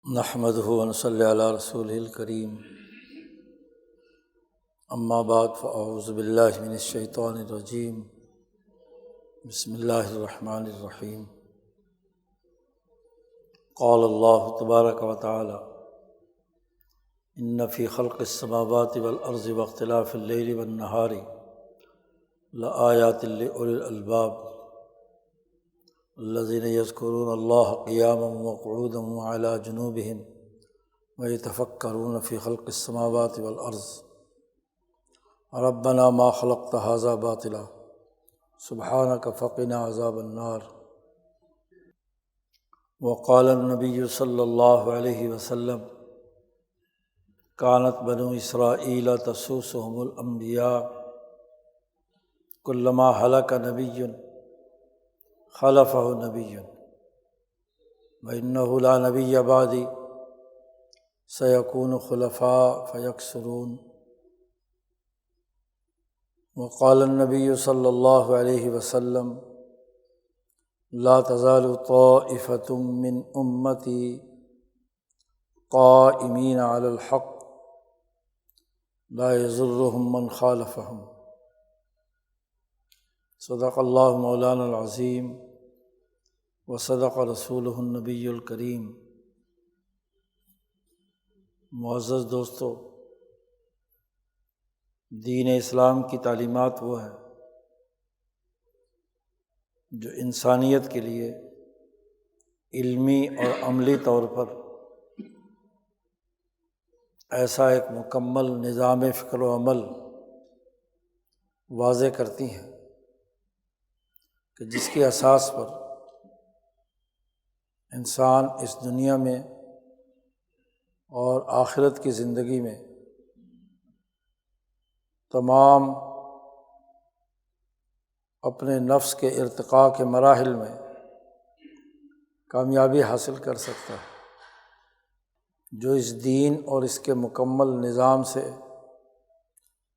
نحمدہ ونصلی علی رسولہ الکریم، اما بعد فاعوذ باللہ من الشیطان الرجیم، بسم اللہ الرحمن الرحیم۔ قال اللہ تبارک و تعالی: ان فی خلق السماوات والارض واختلاف اللیل والنہار لآیات لأولی الالباب الذین یذکرون اللہ قیاما وقعودا وعلی جنوبہم ویتفکرون فی خلق السماوات والارض ربنا ما خلقت ھذا باطلا سبحانک فقنا عذاب النار۔ وقال النبی صلی اللہ علیہ وسلم: کانت بنو اسرائیل تسوسهم الانبیاء کلما ہلک نبی خلفہ نبی وإنہ لا نبی بعدی سیکون خلفاء فیکثرون۔ وقال النبی صلی اللہ علیہ وسلم: لا تزال طائفة من امتی قائمین علی الحق لا یضرهم من خالفهم۔ صدق اللہ مولانا العظیم وصدق رسولہ النبی الکریم۔ معزز دوستو، دین اسلام کی تعلیمات وہ ہیں جو انسانیت کے لیے علمی اور عملی طور پر ایسا ایک مکمل نظام فکر و عمل واضح کرتی ہیں کہ جس کی اساس پر انسان اس دنیا میں اور آخرت کی زندگی میں تمام اپنے نفس کے ارتقاء کے مراحل میں کامیابی حاصل کر سکتا ہے۔ جو اس دین اور اس کے مکمل نظام سے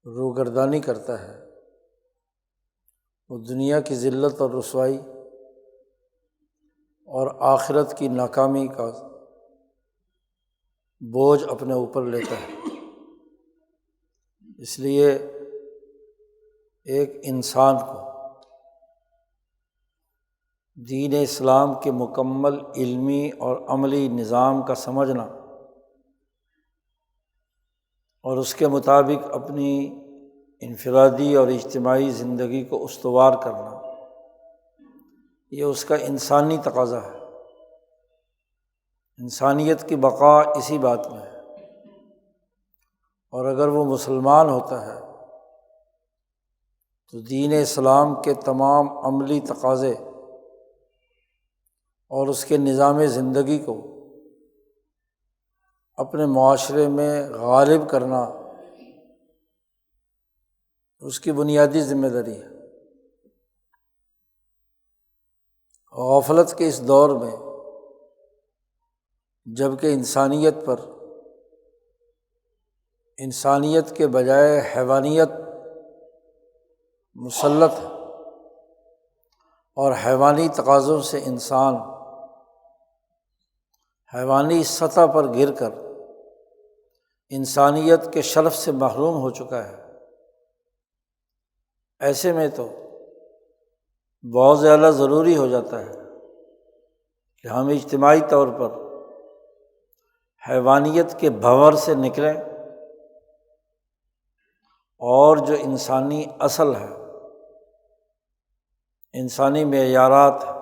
روگردانی کرتا ہے وہ دنیا کی ذلت اور رسوائی اور آخرت کی ناکامی کا بوجھ اپنے اوپر لیتا ہے۔ اس لیے ایک انسان کو دین اسلام کے مکمل علمی اور عملی نظام کا سمجھنا اور اس کے مطابق اپنی انفرادی اور اجتماعی زندگی کو استوار کرنا، یہ اس کا انسانی تقاضا ہے۔ انسانیت کی بقا اسی بات میں ہے، اور اگر وہ مسلمان ہوتا ہے تو دین اسلام کے تمام عملی تقاضے اور اس کے نظام زندگی کو اپنے معاشرے میں غالب کرنا اس کی بنیادی ذمہ داری ہے۔ غفلت کے اس دور میں جب کہ انسانیت پر انسانیت کے بجائے حیوانیت مسلط ہے اور حیوانی تقاضوں سے انسان حیوانی سطح پر گر کر انسانیت کے شرف سے محروم ہو چکا ہے، ایسے میں تو بہت زیادہ ضروری ہو جاتا ہے کہ ہم اجتماعی طور پر حیوانیت کے بھنور سے نکلیں اور جو انسانی اصل ہے، انسانی معیارات ہیں،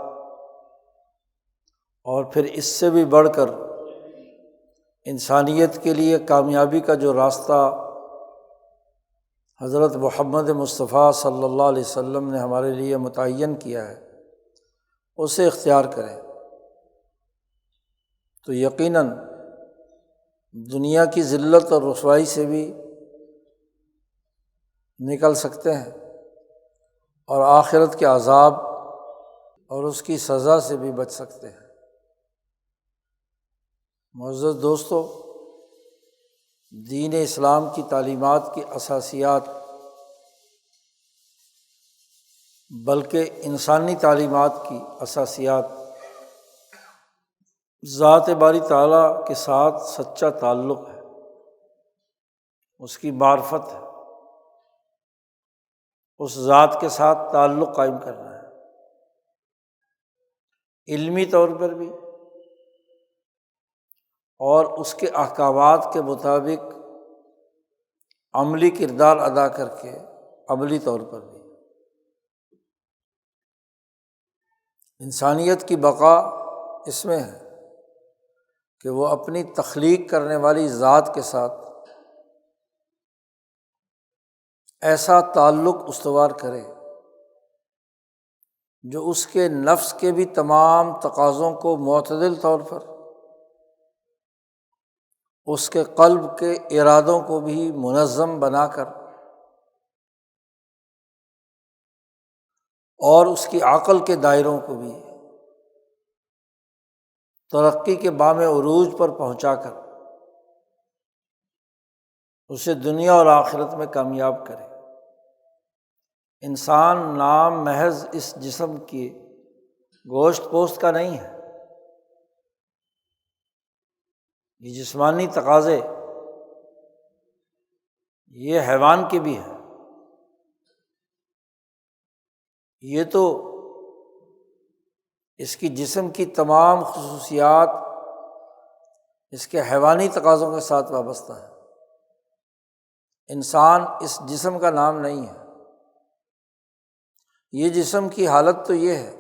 اور پھر اس سے بھی بڑھ کر انسانیت کے لیے کامیابی کا جو راستہ حضرت محمد مصطفیٰ صلی اللہ علیہ وسلم نے ہمارے لیے متعین کیا ہے اسے اختیار کریں تو یقیناً دنیا کی ذلت اور رسوائی سے بھی نکل سکتے ہیں اور آخرت کے عذاب اور اس کی سزا سے بھی بچ سکتے ہیں۔ معزز دوستو، دین اسلام کی تعلیمات کی اساسیات بلکہ انسانی تعلیمات کی اساسیات ذات باری تعالیٰ کے ساتھ سچا تعلق ہے، اس کی معرفت ہے، اس ذات کے ساتھ تعلق قائم کرنا ہے، علمی طور پر بھی اور اس کے احکامات کے مطابق عملی کردار ادا کر کے عملی طور پر بھی۔ انسانیت کی بقا اس میں ہے کہ وہ اپنی تخلیق کرنے والی ذات کے ساتھ ایسا تعلق استوار کرے جو اس کے نفس کے بھی تمام تقاضوں کو معتدل طور پر، اس کے قلب کے ارادوں کو بھی منظم بنا کر اور اس کی عقل کے دائروں کو بھی ترقی کے بام عروج پر پہنچا کر اسے دنیا اور آخرت میں کامیاب کرے۔ انسان نام محض اس جسم کی گوشت پوست کا نہیں ہے، یہ جسمانی تقاضے یہ حیوان کے بھی ہیں، یہ تو اس کی جسم کی تمام خصوصیات اس کے حیوانی تقاضوں کے ساتھ وابستہ ہے۔ انسان اس جسم کا نام نہیں ہے۔ یہ جسم کی حالت تو یہ ہے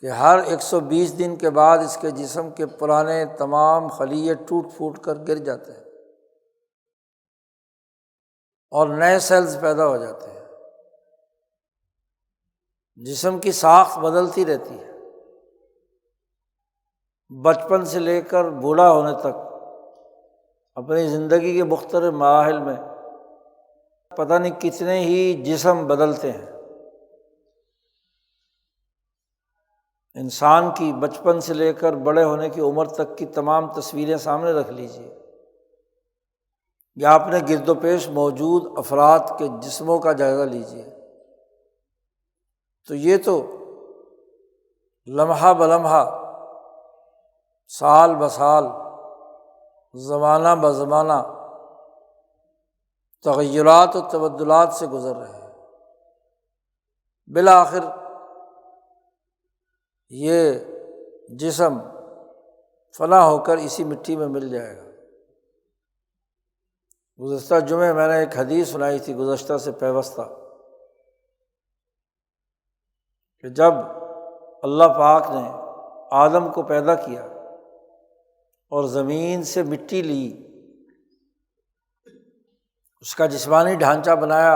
کہ ہر 120 دن کے بعد اس کے جسم کے پرانے تمام خلیے ٹوٹ پھوٹ کر گر جاتے ہیں اور نئے سیلز پیدا ہو جاتے ہیں۔ جسم کی ساخت بدلتی رہتی ہے، بچپن سے لے کر بوڑھا ہونے تک اپنی زندگی کے مختلف مراحل میں پتہ نہیں کتنے ہی جسم بدلتے ہیں۔ انسان کی بچپن سے لے کر بڑے ہونے کی عمر تک کی تمام تصویریں سامنے رکھ لیجیے، یا اپنے گرد و پیش موجود افراد کے جسموں کا جائزہ لیجیے، تو یہ تو لمحہ بلمحہ، سال بسال، زمانہ بزمانہ تغیرات و تبدلات سے گزر رہے ہیں۔ بالآخر یہ جسم فنا ہو کر اسی مٹی میں مل جائے گا۔ گزشتہ جمعے میں نے ایک حدیث سنائی تھی گزشتہ سے پیوستہ، کہ جب اللہ پاک نے آدم کو پیدا کیا اور زمین سے مٹی لی، اس کا جسمانی ڈھانچہ بنایا،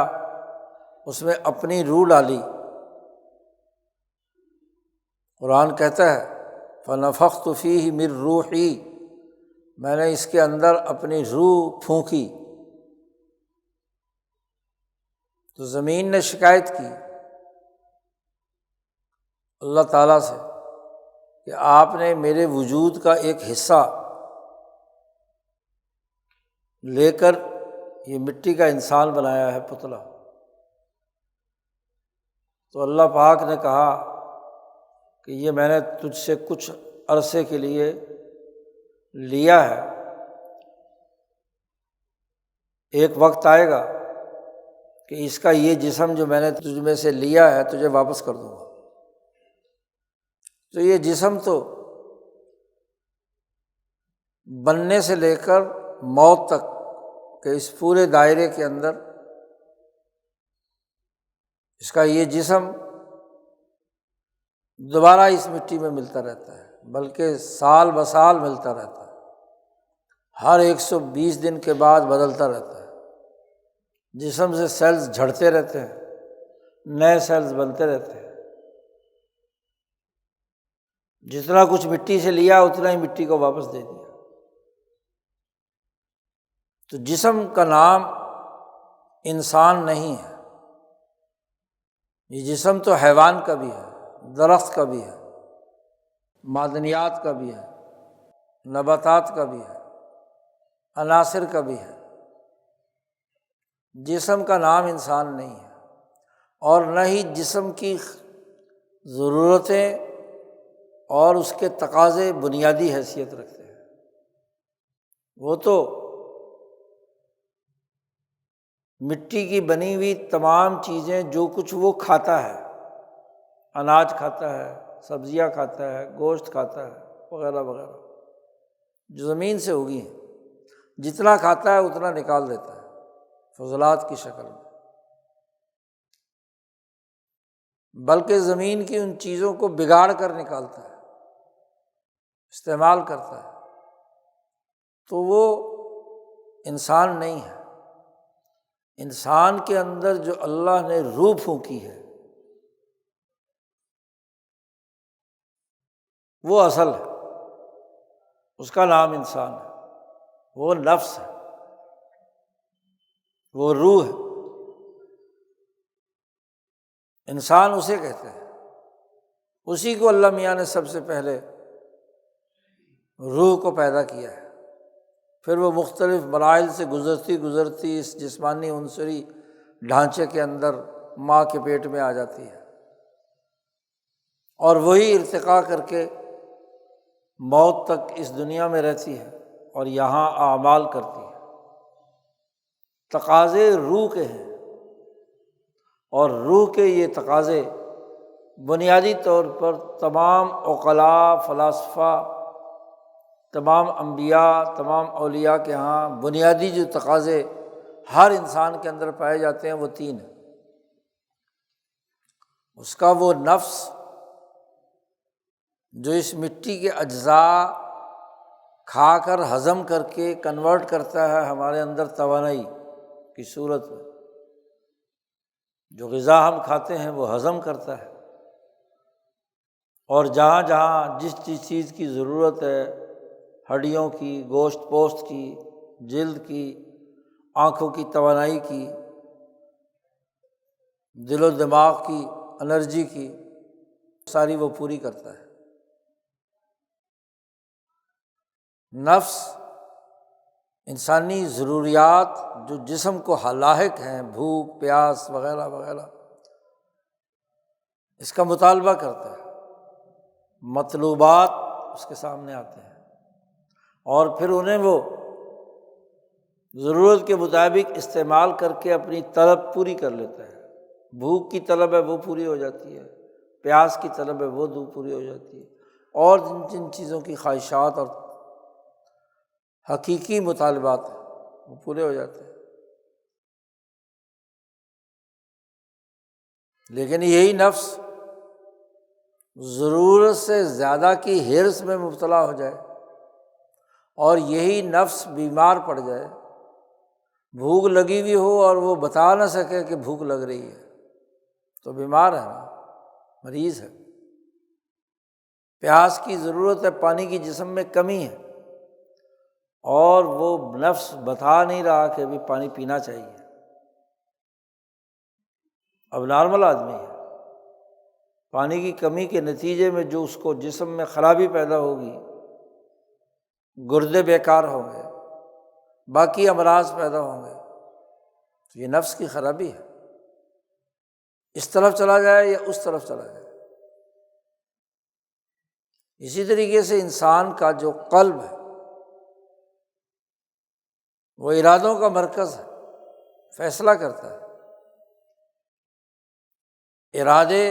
اس میں اپنی روح ڈالی، قرآن کہتا ہے فَنَفَخْتُ فِيهِ مِن رُوحِي، میں نے اس کے اندر اپنی روح پھونکی۔ تو زمین نے شکایت کی اللہ تعالیٰ سے کہ آپ نے میرے وجود کا ایک حصہ لے کر یہ مٹی کا انسان بنایا ہے، پتلا۔ تو اللہ پاک نے کہا کہ یہ میں نے تجھ سے کچھ عرصے کے لیے لیا ہے، ایک وقت آئے گا کہ اس کا یہ جسم جو میں نے تجھ میں سے لیا ہے تجھے واپس کر دوں گا۔ تو یہ جسم تو بننے سے لے کر موت تک کہ اس پورے دائرے کے اندر اس کا یہ جسم دوبارہ اس مٹی میں ملتا رہتا ہے، بلکہ سال بسال ملتا رہتا ہے، ہر 120 دن کے بعد بدلتا رہتا ہے۔ جسم سے سیلز جھڑتے رہتے ہیں، نئے سیلز بنتے رہتے ہیں۔ جتنا کچھ مٹی سے لیا اتنا ہی مٹی کو واپس دے دیا۔ تو جسم کا نام انسان نہیں ہے، یہ جسم تو حیوان کا بھی ہے، درخت کا بھی ہے، معدنیات کا بھی ہے، نباتات کا بھی ہے، عناصر کا بھی ہے۔ جسم کا نام انسان نہیں ہے، اور نہ ہی جسم کی ضرورتیں اور اس کے تقاضے بنیادی حیثیت رکھتے ہیں۔ وہ تو مٹی کی بنی ہوئی تمام چیزیں جو کچھ وہ کھاتا ہے، اناج کھاتا ہے، سبزیاں کھاتا ہے، گوشت کھاتا ہے وغیرہ وغیرہ، جو زمین سے اگی ہیں، جتنا کھاتا ہے اتنا نکال دیتا ہے فضلات کی شکل میں، بلکہ زمین کی ان چیزوں کو بگاڑ کر نکالتا ہے، استعمال کرتا ہے۔ تو وہ انسان نہیں ہے۔ انسان کے اندر جو اللہ نے روح پھونکی ہے وہ اصل ہے، اس کا نام انسان ہے، وہ نفس ہے، وہ روح ہے، انسان اسے کہتے ہیں۔ اسی کو اللہ میاں نے سب سے پہلے روح کو پیدا کیا ہے، پھر وہ مختلف مراحل سے گزرتی اس جسمانی عنصری ڈھانچے کے اندر ماں کے پیٹ میں آ جاتی ہے، اور وہی ارتقاء کر کے موت تک اس دنیا میں رہتی ہے اور یہاں اعمال کرتی ہے۔ تقاضے روح کے ہیں، اور روح کے یہ تقاضے بنیادی طور پر تمام عقلاء، فلاسفہ، تمام انبیاء، تمام اولیاء کے ہاں بنیادی جو تقاضے ہر انسان کے اندر پائے جاتے ہیں وہ تین ہیں۔ اس کا وہ نفس جو اس مٹی کے اجزاء کھا کر ہضم کر کے کنورٹ کرتا ہے ہمارے اندر توانائی کی صورت میں، جو غذا ہم کھاتے ہیں وہ ہضم کرتا ہے، اور جہاں جہاں جس چیز کی ضرورت ہے، ہڈیوں کی، گوشت پوست کی، جلد کی، آنکھوں کی توانائی کی، دل و دماغ کی انرجی کی، ساری وہ پوری کرتا ہے۔ نفس انسانی ضروریات جو جسم کو لاحق ہیں، بھوک، پیاس وغیرہ وغیرہ، اس کا مطالبہ کرتا ہے، مطلوبات اس کے سامنے آتے ہیں، اور پھر انہیں وہ ضرورت کے مطابق استعمال کر کے اپنی طلب پوری کر لیتا ہے۔ بھوک کی طلب ہے وہ پوری ہو جاتی ہے، پیاس کی طلب ہے وہ پوری ہو جاتی ہے، اور جن چیزوں کی خواہشات اور حقیقی مطالبات ہیں وہ پورے ہو جاتے ہیں۔ لیکن یہی نفس ضرورت سے زیادہ کی حرص میں مبتلا ہو جائے، اور یہی نفس بیمار پڑ جائے، بھوک لگی ہوئی ہو اور وہ بتا نہ سکے کہ بھوک لگ رہی ہے، تو بیمار ہے نا، مریض ہے۔ پیاس کی ضرورت ہے، پانی کی جسم میں کمی ہے، اور وہ نفس بتا نہیں رہا کہ ابھی پانی پینا چاہیے، اب نارمل آدمی ہے، پانی کی کمی کے نتیجے میں جو اس کو جسم میں خرابی پیدا ہوگی، گردے بیکار ہوں گے، باقی امراض پیدا ہوں گے، تو یہ نفس کی خرابی ہے۔ اس طرف چلا جائے یا اس طرف چلا جائے۔ اسی طریقے سے انسان کا جو قلب ہے وہ ارادوں کا مرکز ہے، فیصلہ کرتا ہے، ارادے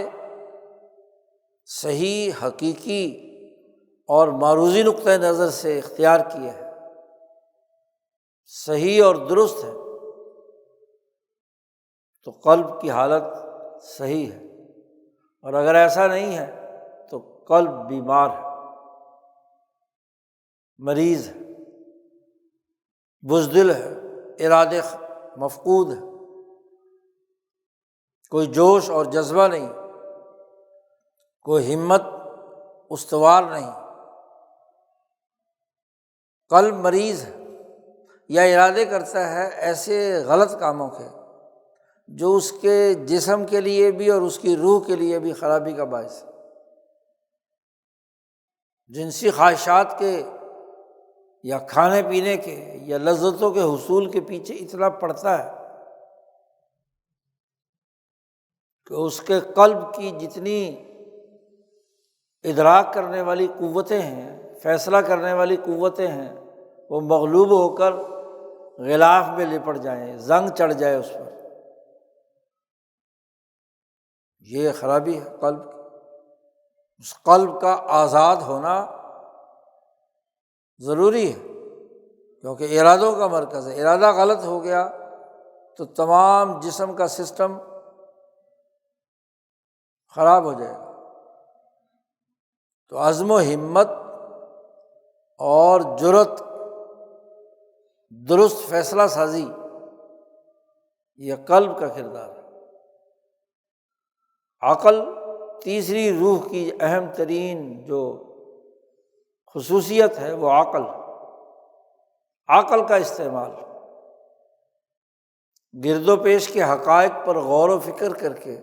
صحیح، حقیقی اور معروضی نقطۂ نظر سے اختیار کیے ہیں، صحیح اور درست ہے، تو قلب کی حالت صحیح ہے، اور اگر ایسا نہیں ہے تو قلب بیمار ہے، مریض ہے، بزدل ہے، ارادے مفقود ہے، کوئی جوش اور جذبہ نہیں، کوئی ہمت استوار نہیں، قلب مریض ہے، یا ارادے کرتا ہے ایسے غلط کاموں کے جو اس کے جسم کے لیے بھی اور اس کی روح کے لیے بھی خرابی کا باعث ہے۔ جنسی خواہشات کے یا کھانے پینے کے یا لذتوں کے حصول کے پیچھے اتنا پڑتا ہے کہ اس کے قلب کی جتنی ادراک کرنے والی قوتیں ہیں، فیصلہ کرنے والی قوتیں ہیں، وہ مغلوب ہو کر غلاف میں لپٹ جائیں، زنگ چڑھ جائے اس پر، یہ خرابی ہے قلب کی۔ اس قلب کا آزاد ہونا ضروری ہے، کیونکہ ارادوں کا مرکز ہے، ارادہ غلط ہو گیا تو تمام جسم کا سسٹم خراب ہو جائے گا۔ تو عزم و ہمت اور جرأت، درست فیصلہ سازی، یہ قلب کا کردار ہے۔ عقل تیسری روح کی اہم ترین جو خصوصیت ہے وہ عقل کا استعمال، گرد و پیش کے حقائق پر غور و فکر کر کے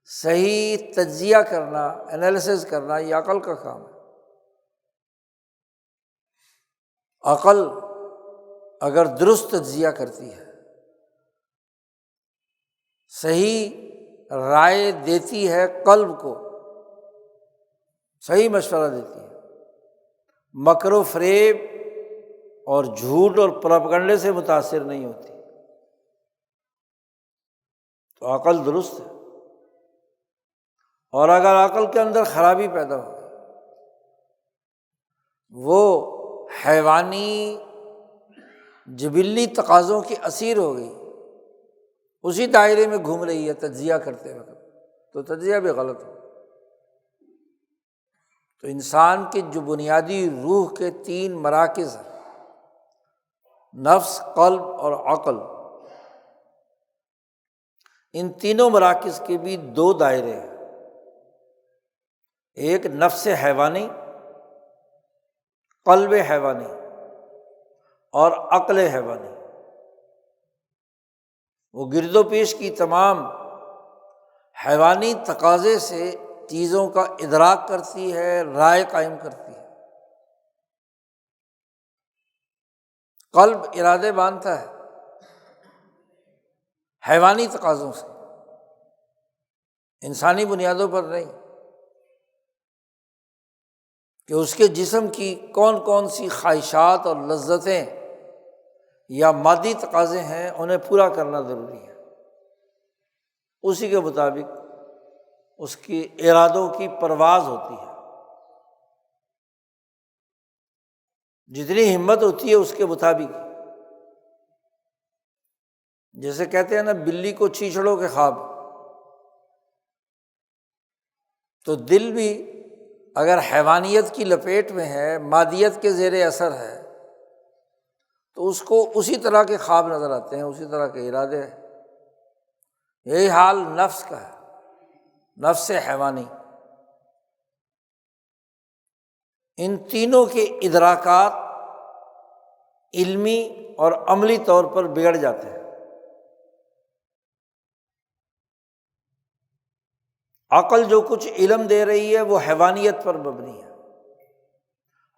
صحیح تجزیہ کرنا، انالیسز کرنا، یہ عقل کا کام ہے۔ عقل اگر درست تجزیہ کرتی ہے، صحیح رائے دیتی ہے، قلب کو صحیح مشورہ دیتی ہے، مکر و فریب اور جھوٹ اور پروپیگنڈے سے متاثر نہیں ہوتی، تو عقل درست ہے۔ اور اگر عقل کے اندر خرابی پیدا ہو گئی، وہ حیوانی جبلی تقاضوں کی اسیر ہو گئی، اسی دائرے میں گھوم رہی ہے تجزیہ کرتے وقت، تو تجزیہ بھی غلط ہو۔ تو انسان کے جو بنیادی روح کے 3 مراکز ہیں، نفس، قلب اور عقل، ان تینوں مراکز کے بھی 2 دائرے ہیں، ایک نفس حیوانی، قلب حیوانی، اور عقل حیوانی۔ وہ گرد و پیش کی تمام حیوانی تقاضے سے چیزوں کا ادراک کرتی ہے، رائے قائم کرتی ہے۔ قلب ارادے باندھتا ہے حیوانی تقاضوں سے، انسانی بنیادوں پر نہیں، کہ اس کے جسم کی کون کون سی خواہشات اور لذتیں یا مادی تقاضے ہیں، انہیں پورا کرنا ضروری ہے، اسی کے مطابق اس کی ارادوں کی پرواز ہوتی ہے، جتنی ہمت ہوتی ہے اس کے مطابق۔ جیسے کہتے ہیں نا، بلی کو چیچڑوں کے خواب، تو دل بھی اگر حیوانیت کی لپیٹ میں ہے، مادیت کے زیر اثر ہے، تو اس کو اسی طرح کے خواب نظر آتے ہیں، اسی طرح کے ارادے ہیں۔ یہی حال نفس کا ہے، نفس حیوانی۔ ان تینوں کے ادراکات علمی اور عملی طور پر بگڑ جاتے ہیں۔ عقل جو کچھ علم دے رہی ہے وہ حیوانیت پر مبنی ہے،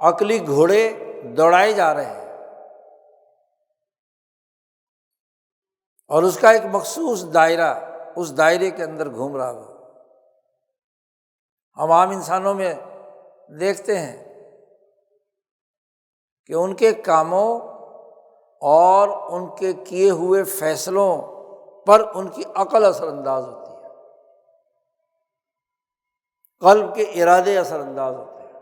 عقلی گھوڑے دوڑائے جا رہے ہیں، اور اس کا ایک مخصوص دائرہ، اس دائرے کے اندر گھوم رہا ہو۔ ہم عام انسانوں میں دیکھتے ہیں کہ ان کے کاموں اور ان کے کیے ہوئے فیصلوں پر ان کی عقل اثر انداز ہوتی ہے، قلب کے ارادے اثر انداز ہوتے ہیں،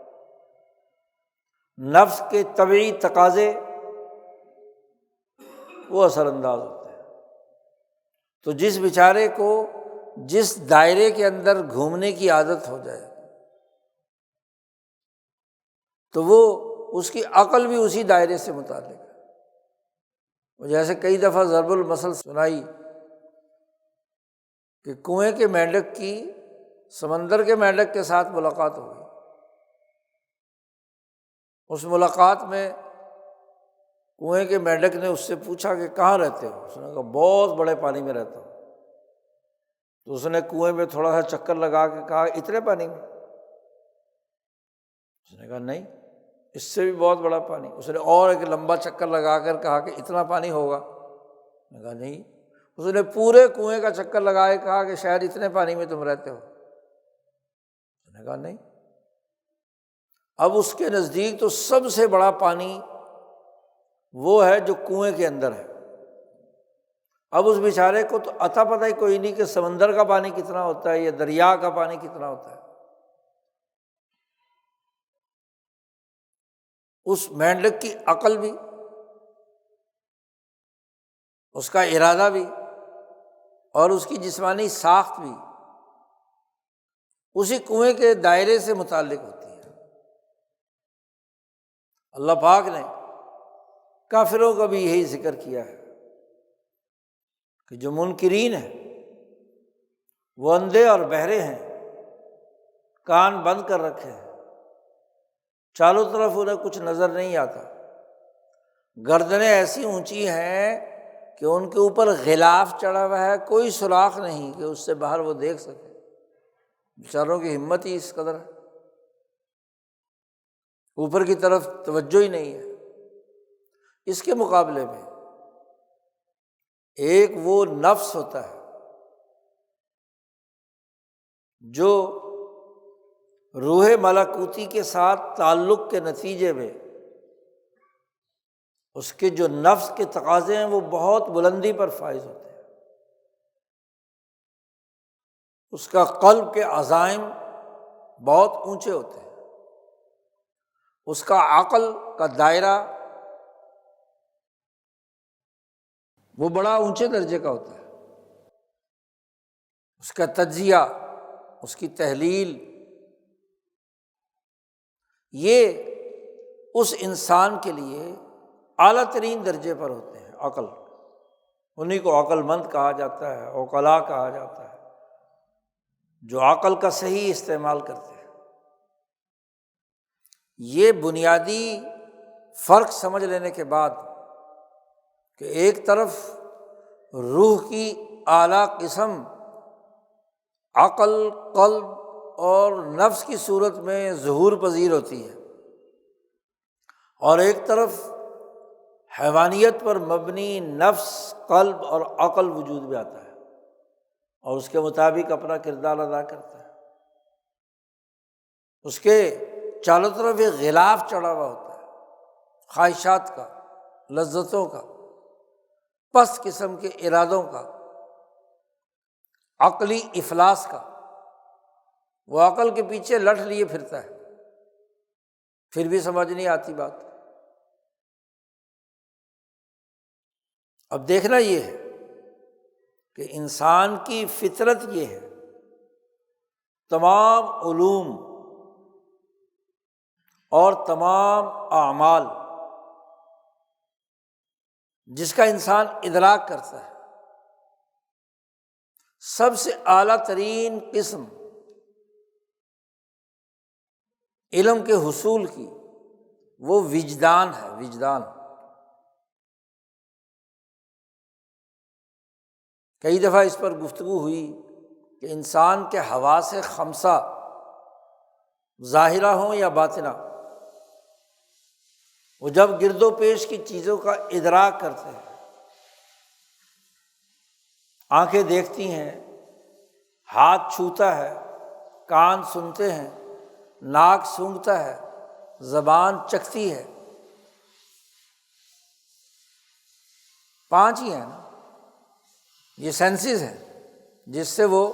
نفس کے طبعی تقاضے وہ اثر انداز ہوتے ہیں۔ تو جس بیچارے کو جس دائرے کے اندر گھومنے کی عادت ہو جائے، تو وہ اس کی عقل بھی اسی دائرے سے متعلق ہے۔ وہ جیسے کئی دفعہ ضرب المثل سنائی کہ کنویں کے مینڈک کی سمندر کے مینڈک کے ساتھ ملاقات ہو گئی۔ اس ملاقات میں کنویں کے مینڈک نے اس سے پوچھا کہ کہاں رہتے ہو؟ اس نے کہا بہت بڑے پانی میں رہتا ہوں۔ تو اس نے کنویں میں تھوڑا سا چکر لگا کے کہا اتنے پانی میں؟ اس نے کہا نہیں، اس سے بھی بہت بڑا پانی۔ اس نے اور ایک لمبا چکر لگا کر کہا کہ اتنا پانی ہوگا؟ اس نے کہا نہیں۔ اس نے پورے کنویں کا چکر لگا کے کہا کہ شاید اتنے پانی میں تم رہتے ہو؟ اس نے کہا نہیں۔ اب اس کے نزدیک تو سب سے بڑا پانی وہ ہے جو کنویں کے اندر ہے۔ اب اس بیچارے کو تو عطا پتہ ہی کوئی نہیں کہ سمندر کا پانی کتنا ہوتا ہے یا دریا کا پانی کتنا ہوتا ہے۔ اس مینڈک کی عقل بھی، اس کا ارادہ بھی اور اس کی جسمانی ساخت بھی اسی کنویں کے دائرے سے متعلق ہوتی ہے۔ اللہ پاک نے کافروں کا بھی یہی ذکر کیا ہے کہ جو منکرین ہیں وہ اندھے اور بہرے ہیں، کان بند کر رکھے ہیں، چاروں طرف انہیں کچھ نظر نہیں آتا، گردنیں ایسی اونچی ہیں کہ ان کے اوپر غلاف چڑھا ہوا ہے، کوئی سوراخ نہیں کہ اس سے باہر وہ دیکھ سکے۔ بیچاروں کی ہمت ہی اس قدر ہے، اوپر کی طرف توجہ ہی نہیں ہے۔ اس کے مقابلے میں ایک وہ نفس ہوتا ہے جو روح ملکوتی کے ساتھ تعلق کے نتیجے میں اس کے جو نفس کے تقاضے ہیں وہ بہت بلندی پر فائز ہوتے ہیں، اس کا قلب کے عزائم بہت اونچے ہوتے ہیں، اس کا عقل کا دائرہ وہ بڑا اونچے درجے کا ہوتا ہے، اس کا تجزیہ، اس کی تحلیل، یہ اس انسان کے لیے اعلیٰ ترین درجے پر ہوتے ہیں۔ عقل، انہیں کو عقل مند کہا جاتا ہے، عقلاء کہا جاتا ہے، جو عقل کا صحیح استعمال کرتے ہیں۔ یہ بنیادی فرق سمجھ لینے کے بعد کہ ایک طرف روح کی اعلیٰ قسم عقل، قلب اور نفس کی صورت میں ظہور پذیر ہوتی ہے، اور ایک طرف حیوانیت پر مبنی نفس، قلب اور عقل وجود میں آتا ہے اور اس کے مطابق اپنا کردار ادا کرتا ہے۔ اس کے چاروں طرف ایک غلاف چڑھا ہوا ہوتا ہے، خواہشات کا، لذتوں کا، پست قسم کے ارادوں کا، عقلی افلاس کا۔ وہ عقل کے پیچھے لٹ لیے پھرتا ہے، پھر بھی سمجھ نہیں آتی بات۔ اب دیکھنا یہ ہے کہ انسان کی فطرت یہ ہے، تمام علوم اور تمام اعمال جس کا انسان ادراک کرتا ہے، سب سے اعلیٰ ترین قسم علم کے حصول کی وہ وجدان ہے۔ وجدان کئی دفعہ اس پر گفتگو ہوئی کہ انسان کے حواس خمسہ ظاہرہ ہوں یا باطنہ، وہ جب گرد و پیش کی چیزوں کا ادراک کرتے ہیں، آنکھیں دیکھتی ہیں، ہاتھ چھوتا ہے، کان سنتے ہیں، ناک سونگھتا ہے، زبان چکھتی ہے، 5 ہی ہیں نا، یہ سینسز ہیں جس سے وہ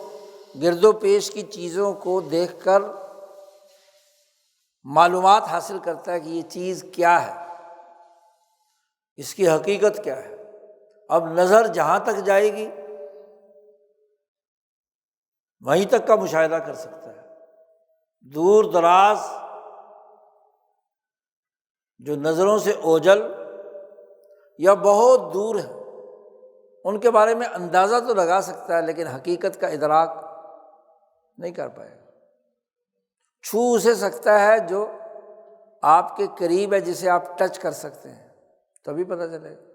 گرد و پیش کی چیزوں کو دیکھ کر معلومات حاصل کرتا ہے کہ یہ چیز کیا ہے، اس کی حقیقت کیا ہے۔ اب نظر جہاں تک جائے گی وہیں تک کا مشاہدہ کر سکتا ہے۔ دور دراز جو نظروں سے اوجھل یا بہت دور ہے ان کے بارے میں اندازہ تو لگا سکتا ہے، لیکن حقیقت کا ادراک نہیں کر پائے گا۔ چھو اسے سکتا ہے جو آپ کے قریب ہے، جسے آپ ٹچ کر سکتے ہیں، تبھی پتہ چلے گا۔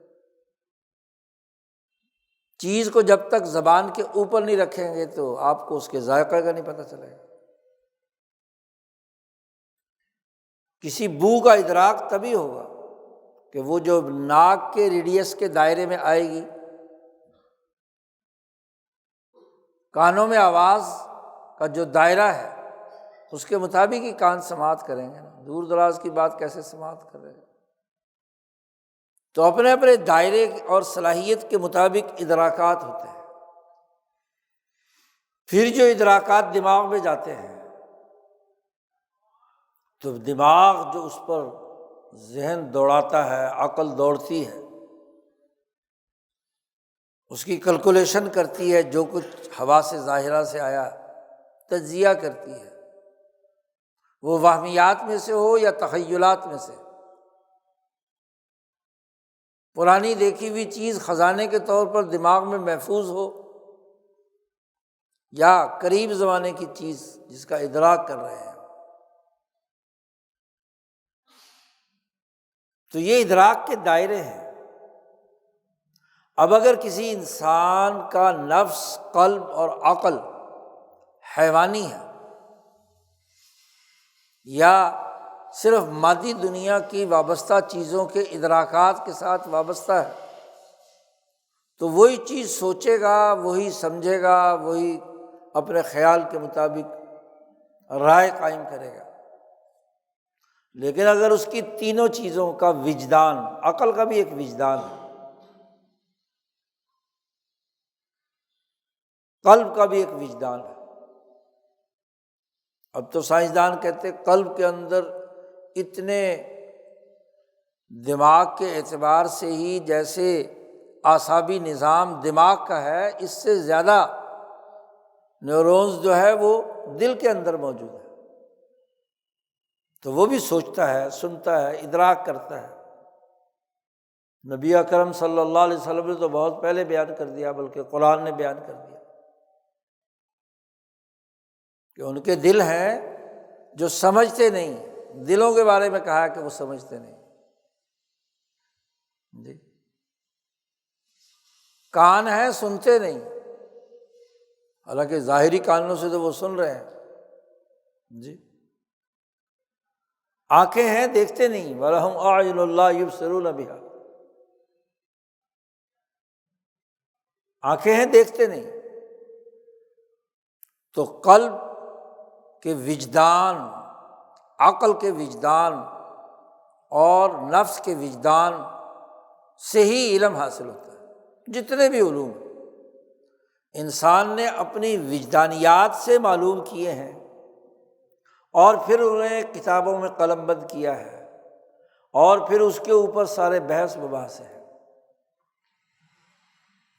چیز کو جب تک زبان کے اوپر نہیں رکھیں گے تو آپ کو اس کے ذائقہ کا نہیں پتہ چلے گا۔ کسی بو کا ادراک تبھی ہوگا کہ وہ جو ناک کے ریڈیس کے دائرے میں آئے گی، کانوں میں آواز کا جو دائرہ ہے اس کے مطابق ہی کان سماعت کریں گے نا، دور دراز کی بات کیسے سماعت کریں گے؟ تو اپنے اپنے دائرے اور صلاحیت کے مطابق ادراکات ہوتے ہیں۔ پھر جو ادراکات دماغ میں جاتے ہیں تو دماغ جو اس پر ذہن دوڑاتا ہے، عقل دوڑتی ہے، اس کی کیلکولیشن کرتی ہے، جو کچھ حواس ظاہرہ سے آیا تجزیہ کرتی ہے، وہ وہمیات میں سے ہو یا تخیلات میں سے، پرانی دیکھی ہوئی چیز خزانے کے طور پر دماغ میں محفوظ ہو یا قریب زمانے کی چیز جس کا ادراک کر رہے ہیں۔ تو یہ ادراک کے دائرے ہیں۔ اب اگر کسی انسان کا نفس، قلب اور عقل حیوانی ہے یا صرف مادی دنیا کی وابستہ چیزوں کے ادراکات کے ساتھ وابستہ ہے، تو وہی چیز سوچے گا، وہی سمجھے گا، وہی اپنے خیال کے مطابق رائے قائم کرے گا۔ لیکن اگر اس کی تینوں چیزوں کا وجدان، عقل کا بھی ایک وجدان ہے، قلب کا بھی ایک وجدان ہے۔ اب تو سائنسدان کہتے ہیں قلب کے اندر اتنے دماغ کے اعتبار سے ہی جیسے اعصابی نظام دماغ کا ہے، اس سے زیادہ نیورونز جو ہے وہ دل کے اندر موجود ہے، تو وہ بھی سوچتا ہے، سنتا ہے، ادراک کرتا ہے۔ نبی اکرم صلی اللہ علیہ وسلم نے تو بہت پہلے بیان کر دیا، بلکہ قرآن نے بیان کر دیا کہ ان کے دل ہیں جو سمجھتے نہیں، دلوں کے بارے میں کہا کہ وہ سمجھتے نہیں جی، کان ہیں سنتے نہیں، حالانکہ ظاہری کانوں سے تو وہ سن رہے ہیں جی، آنکھیں ہیں دیکھتے نہیں، وَلَهُمْ أَعْيُنٌ لَا يُبْصِرُونَ بِهَا، آنکھیں ہیں دیکھتے نہیں۔ تو قلب کے وجدان، عقل کے وجدان اور نفس کے وجدان سے ہی علم حاصل ہوتا ہے۔ جتنے بھی علوم انسان نے اپنی وجدانیات سے معلوم کیے ہیں اور پھر انہیں کتابوں میں قلم بند کیا ہے، اور پھر اس کے اوپر سارے بحث مباحث ہیں۔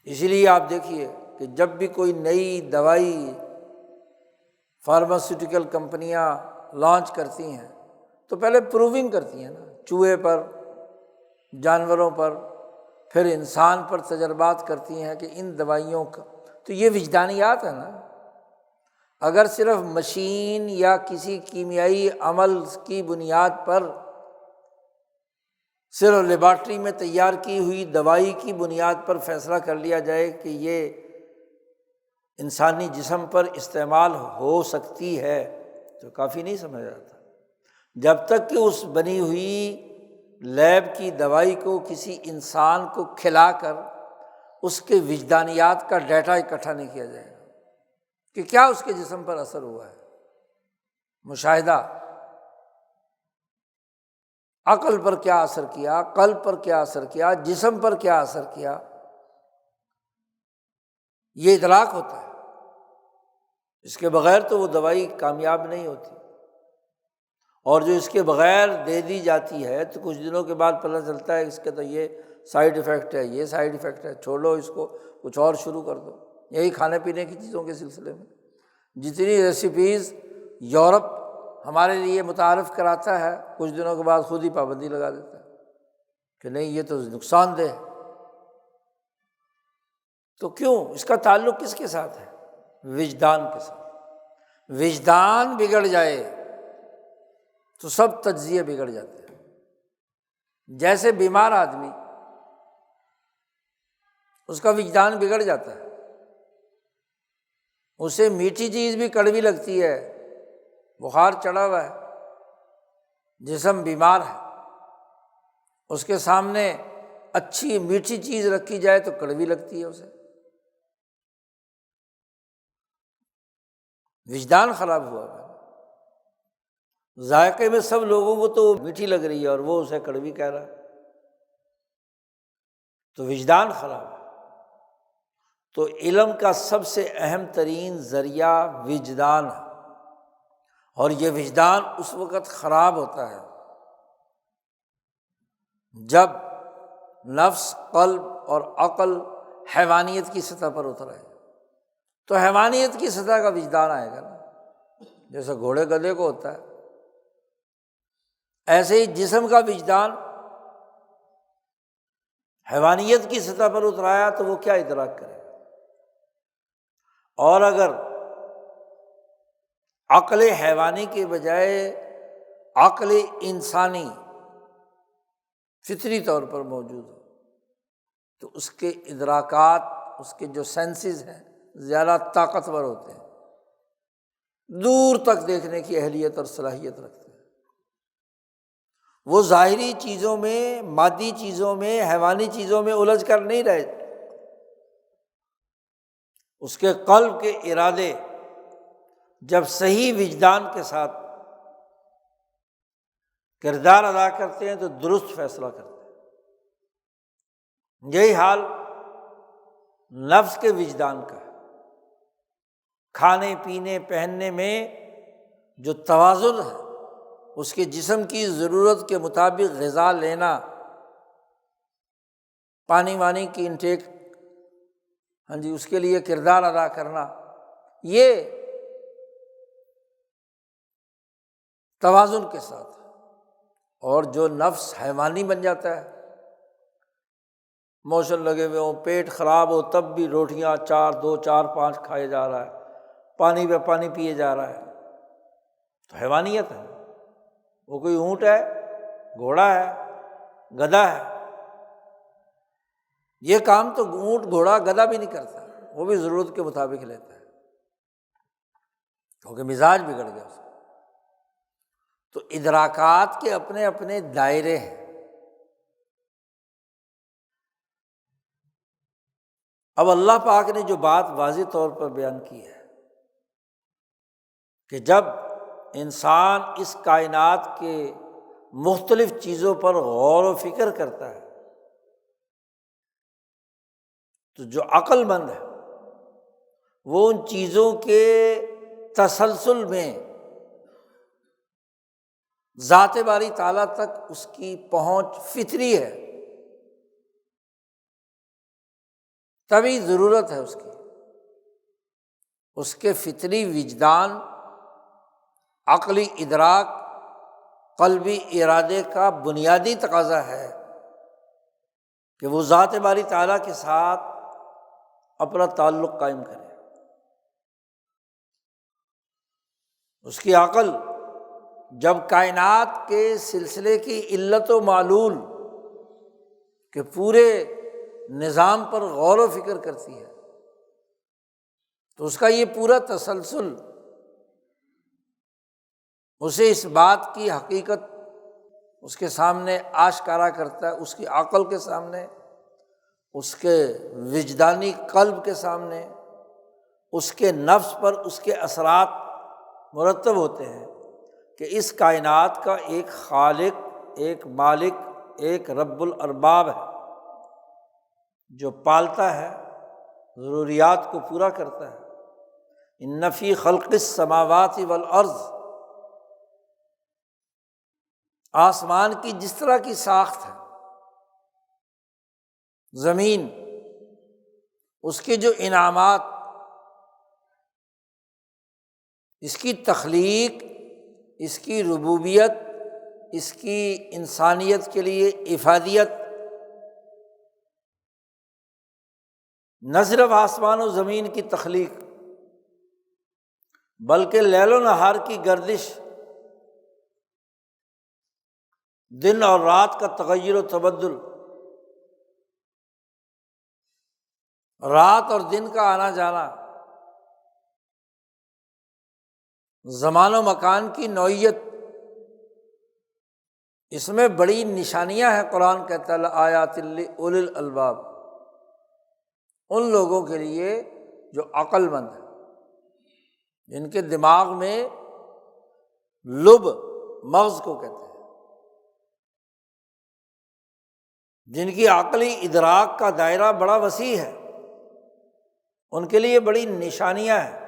اسی لیے آپ دیکھیے کہ جب بھی کوئی نئی دوائی فارماسیوٹیکل کمپنیاں لانچ کرتی ہیں تو پہلے پروونگ کرتی ہیں نا، چوہے پر، جانوروں پر، پھر انسان پر تجربات کرتی ہیں کہ ان دوائیوں کا، تو یہ وجدانیات ہے نا۔ اگر صرف مشین یا کسی کیمیائی عمل کی بنیاد پر، صرف لیبارٹری میں تیار کی ہوئی دوائی کی بنیاد پر فیصلہ کر لیا جائے کہ یہ انسانی جسم پر استعمال ہو سکتی ہے تو کافی نہیں سمجھا جاتا، جب تک کہ اس بنی ہوئی لیب کی دوائی کو کسی انسان کو کھلا کر اس کے وجدانیات کا ڈیٹا اکٹھا نہیں کیا جائے گا کہ کیا اس کے جسم پر اثر ہوا ہے۔ مشاہدہ، عقل پر کیا اثر کیا، قلب پر کیا اثر کیا، جسم پر کیا اثر کیا، یہ ادراک ہوتا ہے۔ اس کے بغیر تو وہ دوائی کامیاب نہیں ہوتی، اور جو اس کے بغیر دے دی جاتی ہے تو کچھ دنوں کے بعد پتہ چلتا ہے اس کا تو یہ سائیڈ ایفیکٹ ہے، یہ سائیڈ ایفیکٹ ہے، چھوڑو اس کو، کچھ اور شروع کر دو۔ یہی کھانے پینے کی چیزوں کے سلسلے میں جتنی ریسیپیز یورپ ہمارے لیے متعارف کراتا ہے، کچھ دنوں کے بعد خود ہی پابندی لگا دیتا ہے کہ نہیں یہ تو نقصان دہ ہے۔ تو کیوں؟ اس کا تعلق کس کے ساتھ ہے؟ وجدان کے ساتھ۔ وجدان بگڑ جائے تو سب تجزیے بگڑ جاتے ہیں۔ جیسے بیمار آدمی، اس کا وجدان بگڑ جاتا ہے، اسے میٹھی چیز بھی کڑوی لگتی ہے، بخار چڑھا ہوا ہے، جسم بیمار ہے، اس کے سامنے اچھی میٹھی چیز رکھی جائے تو کڑوی لگتی ہے اسے۔ وجدان خراب ہوا ہے۔ ذائقے میں سب لوگوں کو تو میٹھی لگ رہی ہے اور وہ اسے کڑوی کہہ رہا ہے، تو وجدان خراب ہے۔ تو علم کا سب سے اہم ترین ذریعہ وجدان ہے، اور یہ وجدان اس وقت خراب ہوتا ہے جب نفس، قلب اور عقل حیوانیت کی سطح پر اتر آئے، تو حیوانیت کی سطح کا وجدان آئے گا نا، جیسے گھوڑے گدھے کو ہوتا ہے، ایسے ہی جسم کا وجدان حیوانیت کی سطح پر اترایا تو وہ کیا ادراک کرے گا؟ اور اگر عقل حیوانی کے بجائے عقل انسانی فطری طور پر موجود ہو تو اس کے ادراکات، اس کے جو سینسز ہیں زیادہ طاقتور ہوتے ہیں، دور تک دیکھنے کی اہلیت اور صلاحیت رکھتے ہیں۔ وہ ظاہری چیزوں میں، مادی چیزوں میں، حیوانی چیزوں میں الجھ کر نہیں رہے، اس کے قلب کے ارادے جب صحیح وجدان کے ساتھ کردار ادا کرتے ہیں تو درست فیصلہ کرتے ہیں۔ یہی حال نفس کے وجدان کا ہے۔ کھانے پینے پہننے میں جو توازن ہے، اس کے جسم کی ضرورت کے مطابق غذا لینا، پانی وانی کی انٹیک، ہاں جی، اس کے لیے کردار ادا کرنا، یہ توازن کے ساتھ۔ اور جو نفس حیوانی بن جاتا ہے، موشن لگے ہوئے ہوں، پیٹ خراب ہو، تب بھی روٹیاں 4 کھائے جا رہا ہے، پانی پہ پانی پیے جا رہا ہے، تو حیوانیت ہے۔ وہ کوئی اونٹ ہے، گھوڑا ہے، گدھا ہے، یہ کام تو اونٹ، گھوڑا، گدھا بھی نہیں کرتا، وہ بھی ضرورت کے مطابق لیتا ہے کیونکہ مزاج بگڑ گیا اس کا۔ تو ادراکات کے اپنے اپنے دائرے ہیں۔ اب اللہ پاک نے جو بات واضح طور پر بیان کی ہے کہ جب انسان اس کائنات کے مختلف چیزوں پر غور و فکر کرتا ہے تو جو عقل مند ہے وہ ان چیزوں کے تسلسل میں ذات باری تعالیٰ تک اس کی پہنچ فطری ہے، تبھی ضرورت ہے اس کی۔ اس کے فطری وجدان، عقلی ادراک، قلبی ارادے کا بنیادی تقاضا ہے کہ وہ ذات باری تعالیٰ کے ساتھ اپنا تعلق قائم کرے۔ اس کی عقل جب کائنات کے سلسلے کی علت و معلول کے پورے نظام پر غور و فکر کرتی ہے تو اس کا یہ پورا تسلسل اسے اس بات کی حقیقت اس کے سامنے آشکارا کرتا ہے، اس کی عقل کے سامنے، اس کے وجدانی قلب کے سامنے، اس کے نفس پر اس کے اثرات مرتب ہوتے ہیں کہ اس کائنات کا ایک خالق، ایک مالک، ایک رب الارباب ہے جو پالتا ہے، ضروریات کو پورا کرتا ہے۔ ان فی خلق السماوات والارض، آسمان کی جس طرح کی ساخت ہے، زمین، اس کے جو انعامات، اس کی تخلیق، اس کی ربوبیت، اس کی انسانیت کے لیے افادیت، نہ صرف آسمان و زمین کی تخلیق بلکہ لیل و نہار کی گردش، دن اور رات کا تغیر و تبدل، رات اور دن کا آنا جانا، زمان و مکان کی نوعیت، اس میں بڑی نشانیاں ہیں۔ قرآن کہتا ہے لآیات لأولی الالباب، ان لوگوں کے لیے جو عقل مند ہیں، جن کے دماغ میں لب مغز کو کہتے ہیں، جن کی عقلی ادراک کا دائرہ بڑا وسیع ہے، ان کے لیے بڑی نشانیاں ہیں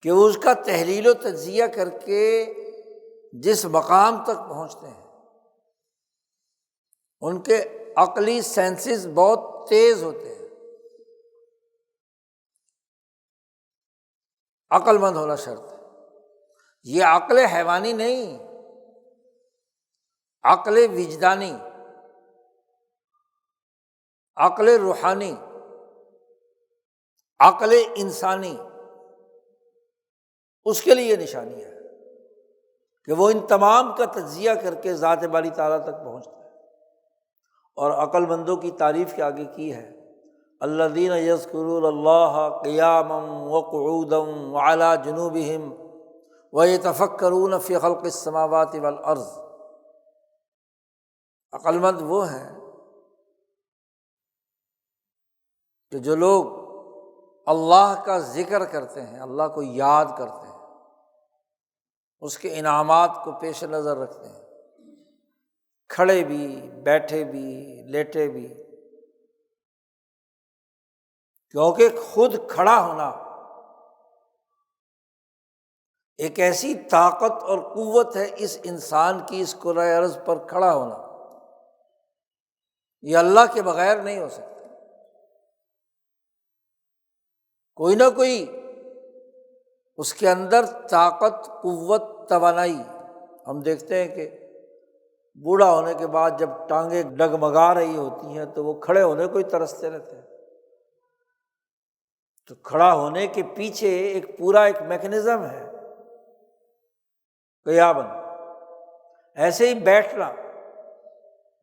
کہ وہ اس کا تحلیل و تجزیہ کر کے جس مقام تک پہنچتے ہیں، ان کے عقلی سینسز بہت تیز ہوتے ہیں۔ عقل مند ہونا شرط ہے، یہ عقل حیوانی نہیں، عقل وجدانی، عقل روحانی، عقل انسانی، اس کے لیے نشانی ہے کہ وہ ان تمام کا تجزیہ کر کے ذات باری تعالیٰ تک پہنچتا ہے۔ اور عقل مندوں کی تعریف کے آگے کی ہے، الذین یذکرون اللہ قیاما وقعودا وعلی جنوبہم ویتفکرون فی خلق السماوات والارض۔ عقل مند وہ ہیں کہ جو لوگ اللہ کا ذکر کرتے ہیں، اللہ کو یاد کرتے ہیں، اس کے انعامات کو پیش نظر رکھتے ہیں، کھڑے بھی، بیٹھے بھی، لیٹے بھی، کیونکہ خود کھڑا ہونا ایک ایسی طاقت اور قوت ہے اس انسان کی، اس کرۂ ارض پر کھڑا ہونا، یہ اللہ کے بغیر نہیں ہو سکتا۔ کوئی نہ کوئی اس کے اندر طاقت، قوت، توانائی، ہم دیکھتے ہیں کہ بوڑھا ہونے کے بعد جب ٹانگیں ڈگمگا رہی ہوتی ہیں تو وہ کھڑے ہونے کو ہی ترستے رہتے ہیں۔ تو کھڑا ہونے کے پیچھے ایک پورا ایک میکینزم ہے، قیامًا۔ ایسے ہی بیٹھنا،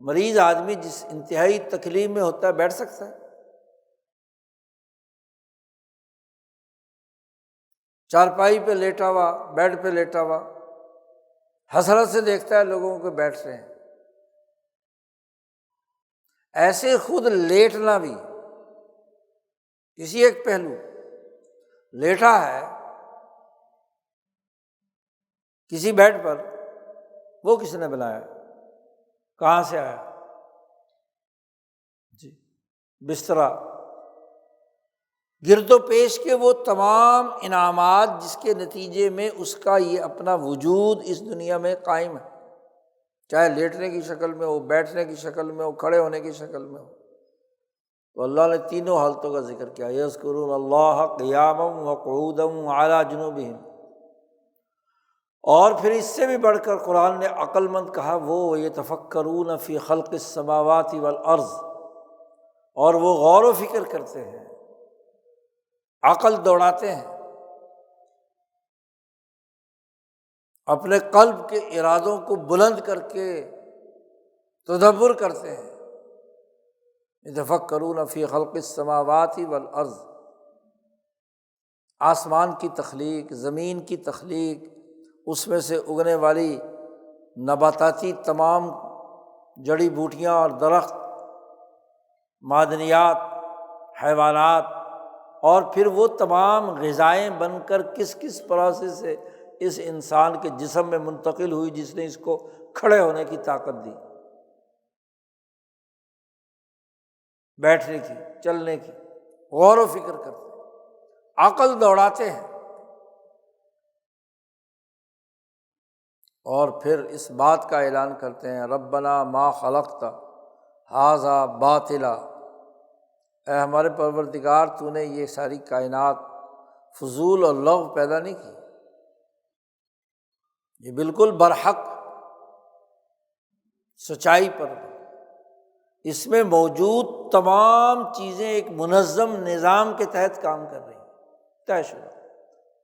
مریض آدمی جس انتہائی تکلیف میں ہوتا ہے بیٹھ سکتا ہے، چارپائی پہ لیٹا ہوا، بیڈ پہ لیٹا ہوا، حسرت سے دیکھتا ہے لوگوں کو بیٹھ رہے ہیں۔ ایسے خود لیٹنا بھی کسی ایک پہلو، لیٹا ہے کسی بیڈ پر، وہ کس نے بنایا، کہاں سے آیا؟ جی، بسترا، گرد و پیش کے وہ تمام انعامات جس کے نتیجے میں اس کا یہ اپنا وجود اس دنیا میں قائم ہے، چاہے لیٹنے کی شکل میں ہو، بیٹھنے کی شکل میں ہو، کھڑے ہونے کی شکل میں ہو۔ تو اللہ نے تینوں حالتوں کا ذکر کیا، یذکرون اللہ قیاما وقعودا وعلی جنوبہم۔ اور پھر اس سے بھی بڑھ کر قرآن نے عقل مند کہا، وہ یتفکرون فی خلق السماوات والارض، اور وہ غور و فکر کرتے ہیں، عقل دوڑاتے ہیں، اپنے قلب کے ارادوں کو بلند کر کے تدبر کرتے ہیں۔ یتفکرون فی خلق السماوات والارض، آسمان کی تخلیق، زمین کی تخلیق، اس میں سے اگنے والی نباتاتی تمام جڑی بوٹیاں اور درخت، معدنیات، حیوانات، اور پھر وہ تمام غذائیں بن کر کس کس پروسیس سے اس انسان کے جسم میں منتقل ہوئی جس نے اس کو کھڑے ہونے کی طاقت دی، بیٹھنے کی، چلنے کی، غور و فکر کرتے ہیں، عقل دوڑاتے ہیں۔ اور پھر اس بات کا اعلان کرتے ہیں، ربنا ما خلقت ھذا باطلا، اے ہمارے پروردگار تو نے یہ ساری کائنات فضول اور لغو پیدا نہیں کی، یہ بالکل برحق، سچائی پر، اس میں موجود تمام چیزیں ایک منظم نظام کے تحت کام کر رہی ہیں،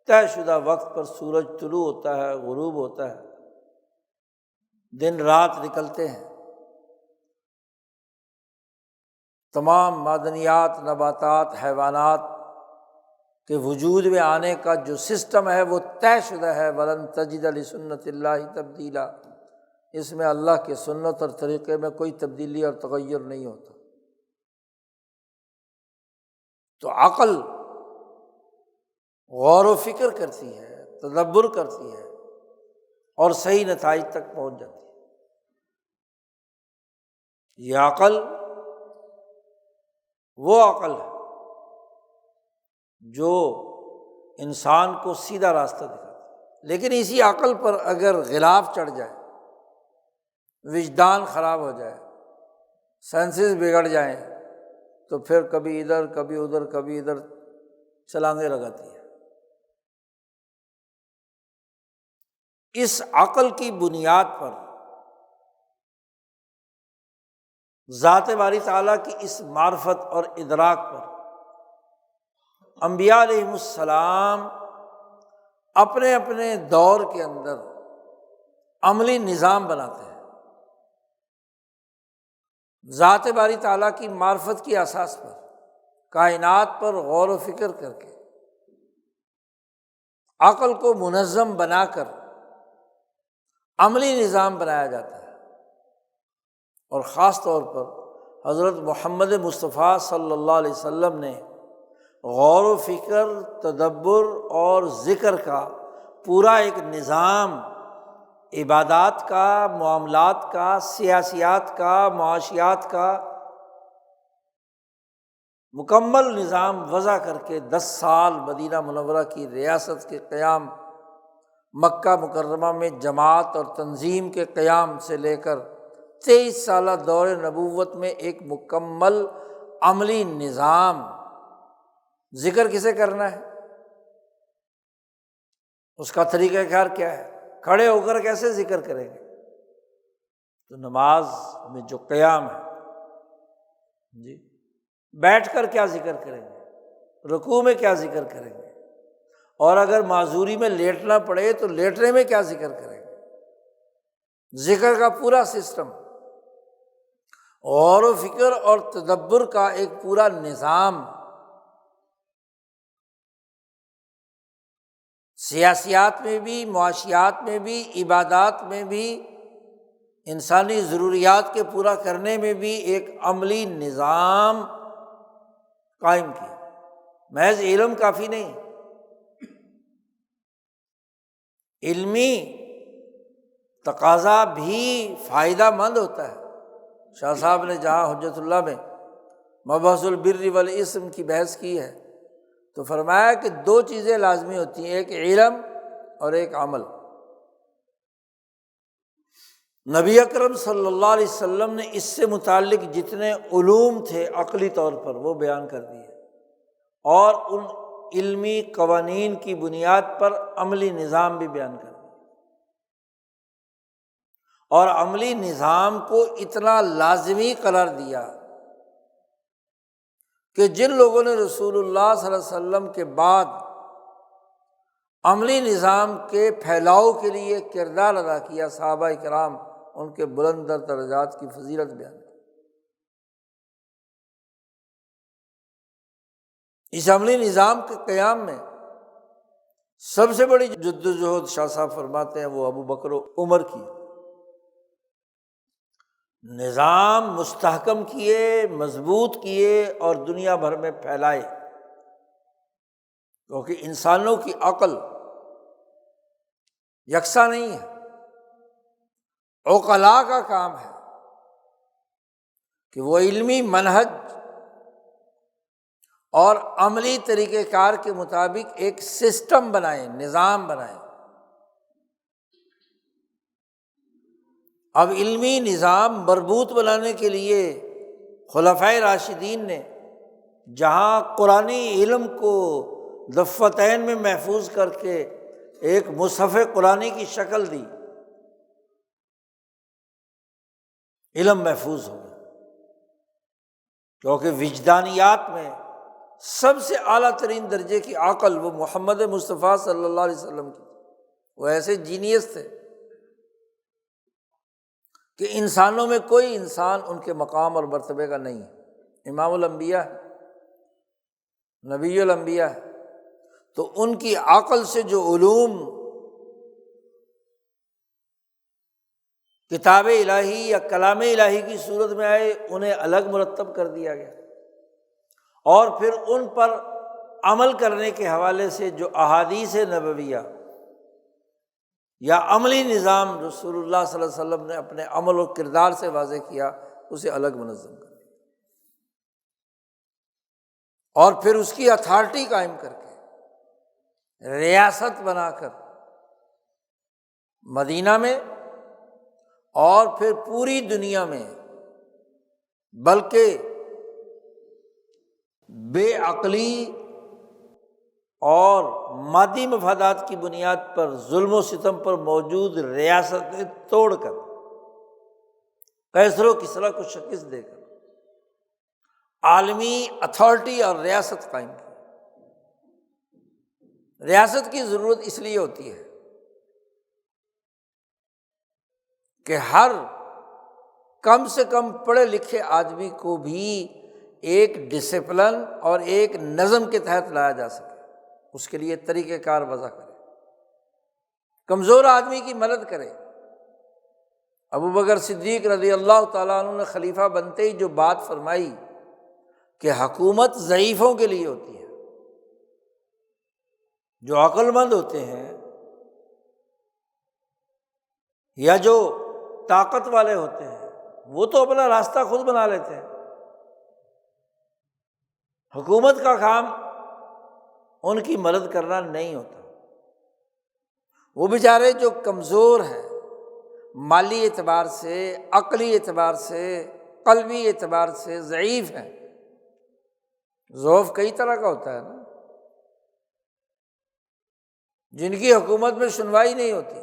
طے شدہ وقت پر سورج طلوع ہوتا ہے، غروب ہوتا ہے، دن رات نکلتے ہیں، تمام معدنیات، نباتات، حیوانات کے وجود میں آنے کا جو سسٹم ہے وہ طے شدہ ہے۔ وَلَن تَجِدَ لِسُنَّتِ اللَّهِ تَبْدِيلًا، اس میں اللہ کے سنت اور طریقے میں کوئی تبدیلی اور تغیر نہیں ہوتا۔ تو عقل غور و فکر کرتی ہے، تدبر کرتی ہے اور صحیح نتائج تک پہنچ جاتی ہے۔ یہ عقل وہ عقل ہے جو انسان کو سیدھا راستہ دکھاتی ہے، لیکن اسی عقل پر اگر غلاف چڑھ جائے، وجدان خراب ہو جائے، سینسز بگڑ جائیں، تو پھر کبھی ادھر کبھی ادھر کبھی ادھر چھلانگیں لگاتی ہے۔ اس عقل کی بنیاد پر ذات باری تعالیٰ کی اس معرفت اور ادراک پر انبیاء علیہم السلام اپنے اپنے دور کے اندر عملی نظام بناتے ہیں، ذات باری تعالیٰ کی معرفت کی اساس پر، کائنات پر غور و فکر کر کے عقل کو منظم بنا کر عملی نظام بنایا جاتا ہے۔ اور خاص طور پر حضرت محمد مصطفیٰ صلی اللہ علیہ وسلم نے غور و فکر، تدبر اور ذکر کا پورا ایک نظام، عبادات کا، معاملات کا، سیاسیات کا، معاشیات کا مکمل نظام وضع کر کے 10 سال مدینہ منورہ کی ریاست کے قیام، مکہ مکرمہ میں جماعت اور تنظیم کے قیام سے لے کر 23 سالہ دور نبوت میں ایک مکمل عملی نظام۔ ذکر کسے کرنا ہے، اس کا طریقہ کار کیا ہے، کھڑے ہو کر کیسے ذکر کریں گے؟ تو نماز میں جو قیام ہے جی، بیٹھ کر کیا ذکر کریں گے، رکوع میں کیا ذکر کریں گے، اور اگر معذوری میں لیٹنا پڑے تو لیٹنے میں کیا ذکر کریں گے۔ ذکر کا پورا سسٹم، غور و فکر اور تدبر کا ایک پورا نظام، سیاسیات میں بھی، معاشیات میں بھی، عبادات میں بھی، انسانی ضروریات کے پورا کرنے میں بھی ایک عملی نظام قائم کیا۔ محض علم کافی نہیں، علمی تقاضا بھی فائدہ مند ہوتا ہے۔ شاہ صاحب نے جہاں حجت اللہ میں مبحث البر والاسم کی بحث کی ہے تو فرمایا کہ 2 چیزیں لازمی ہوتی ہیں، ایک علم اور ایک عمل۔ نبی اکرم صلی اللہ علیہ وسلم نے اس سے متعلق جتنے علوم تھے عقلی طور پر وہ بیان کر دیے، اور ان علمی قوانین کی بنیاد پر عملی نظام بھی بیان کر دیا، اور عملی نظام کو اتنا لازمی قرار دیا کہ جن لوگوں نے رسول اللہ صلی اللہ علیہ وسلم کے بعد عملی نظام کے پھیلاؤ کے لیے کردار ادا کیا، صحابہ کرام، ان کے بلند تر درجات کی فضیلت بیان کی۔ اس عملی نظام کے قیام میں سب سے بڑی جد و جہد شاہ صاحب فرماتے ہیں وہ ابو بکر و عمر کی۔ نظام مستحکم کیے، مضبوط کیے اور دنیا بھر میں پھیلائے، کیونکہ انسانوں کی عقل یکساں نہیں ہے۔ عقلاء کا کام ہے کہ وہ علمی منہج اور عملی طریقہ کار کے مطابق ایک سسٹم بنائیں، نظام بنائیں۔ اب علمی نظام مربوط بنانے کے لیے خلفائے راشدین نے جہاں قرآنی علم کو دفتین میں محفوظ کر کے ایک مصحف قرآنی کی شکل دی، علم محفوظ ہو گیا، کیونکہ وجدانیات میں سب سے اعلیٰ ترین درجے کی عقل وہ محمد مصطفیٰ صلی اللہ علیہ وسلم کی، وہ ایسے جینیس تھے کہ انسانوں میں کوئی انسان ان کے مقام اور مرتبے کا نہیں ہے۔ امام الانبیاء، نبی الانبیاء، تو ان کی عقل سے جو علوم کتاب الہی یا کلام الہی کی صورت میں آئے انہیں الگ مرتب کر دیا گیا، اور پھر ان پر عمل کرنے کے حوالے سے جو احادیث نبویہ یا عملی نظام رسول اللہ صلی اللہ علیہ وسلم نے اپنے عمل و کردار سے واضح کیا، اسے الگ منظم کر دیا، اور پھر اس کی اتھارٹی قائم کر کے ریاست بنا کر مدینہ میں اور پھر پوری دنیا میں، بلکہ بے عقلی اور مادی مفادات کی بنیاد پر ظلم و ستم پر موجود ریاستیں توڑ کر، کیسر و کسریٰ کو شکست دے کر عالمی اتھارٹی اور ریاست قائم کی۔ ریاست کی ضرورت اس لیے ہوتی ہے کہ ہر کم سے کم پڑھے لکھے آدمی کو بھی ایک ڈسپلن اور ایک نظم کے تحت لایا جا سکے، اس کے لیے طریقہ کار وضع کرے، کمزور آدمی کی مدد کرے۔ ابو بکر صدیق رضی اللہ تعالیٰ عنہ نے خلیفہ بنتے ہی جو بات فرمائی کہ حکومت ضعیفوں کے لیے ہوتی ہے، جو عقل مند ہوتے ہیں یا جو طاقت والے ہوتے ہیں وہ تو اپنا راستہ خود بنا لیتے ہیں، حکومت کا کام ان کی مدد کرنا نہیں ہوتا۔ وہ بیچارے جو کمزور ہیں مالی اعتبار سے، عقلی اعتبار سے، قلبی اعتبار سے ضعیف ہیں، ضعف کئی طرح کا ہوتا ہے نا، جن کی حکومت میں سنوائی نہیں ہوتی،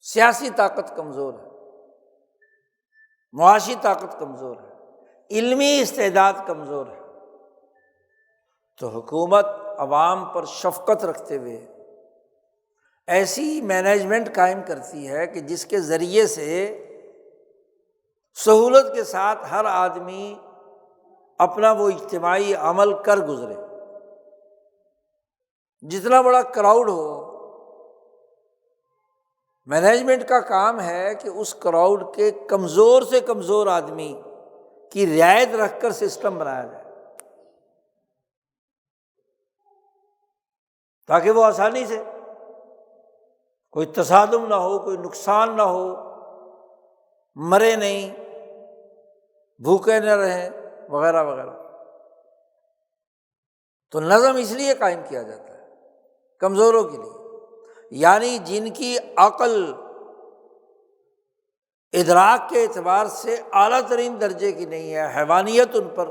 سیاسی طاقت کمزور ہے، معاشی طاقت کمزور ہے، علمی استعداد کمزور ہے، تو حکومت عوام پر شفقت رکھتے ہوئے ایسی مینجمنٹ قائم کرتی ہے کہ جس کے ذریعے سے سہولت کے ساتھ ہر آدمی اپنا وہ اجتماعی عمل کر گزرے۔ جتنا بڑا کراؤڈ ہو، مینجمنٹ کا کام ہے کہ اس کراؤڈ کے کمزور سے کمزور آدمی کی رعایت رکھ کر سسٹم بنایا جائے تاکہ وہ آسانی سے کوئی تصادم نہ ہو، کوئی نقصان نہ ہو، مرے نہیں، بھوکے نہ رہیں، وغیرہ وغیرہ۔ تو نظم اس لیے قائم کیا جاتا ہے کمزوروں کے لیے، یعنی جن کی عقل ادراک کے اعتبار سے اعلیٰ ترین درجے کی نہیں ہے، حیوانیت ان پر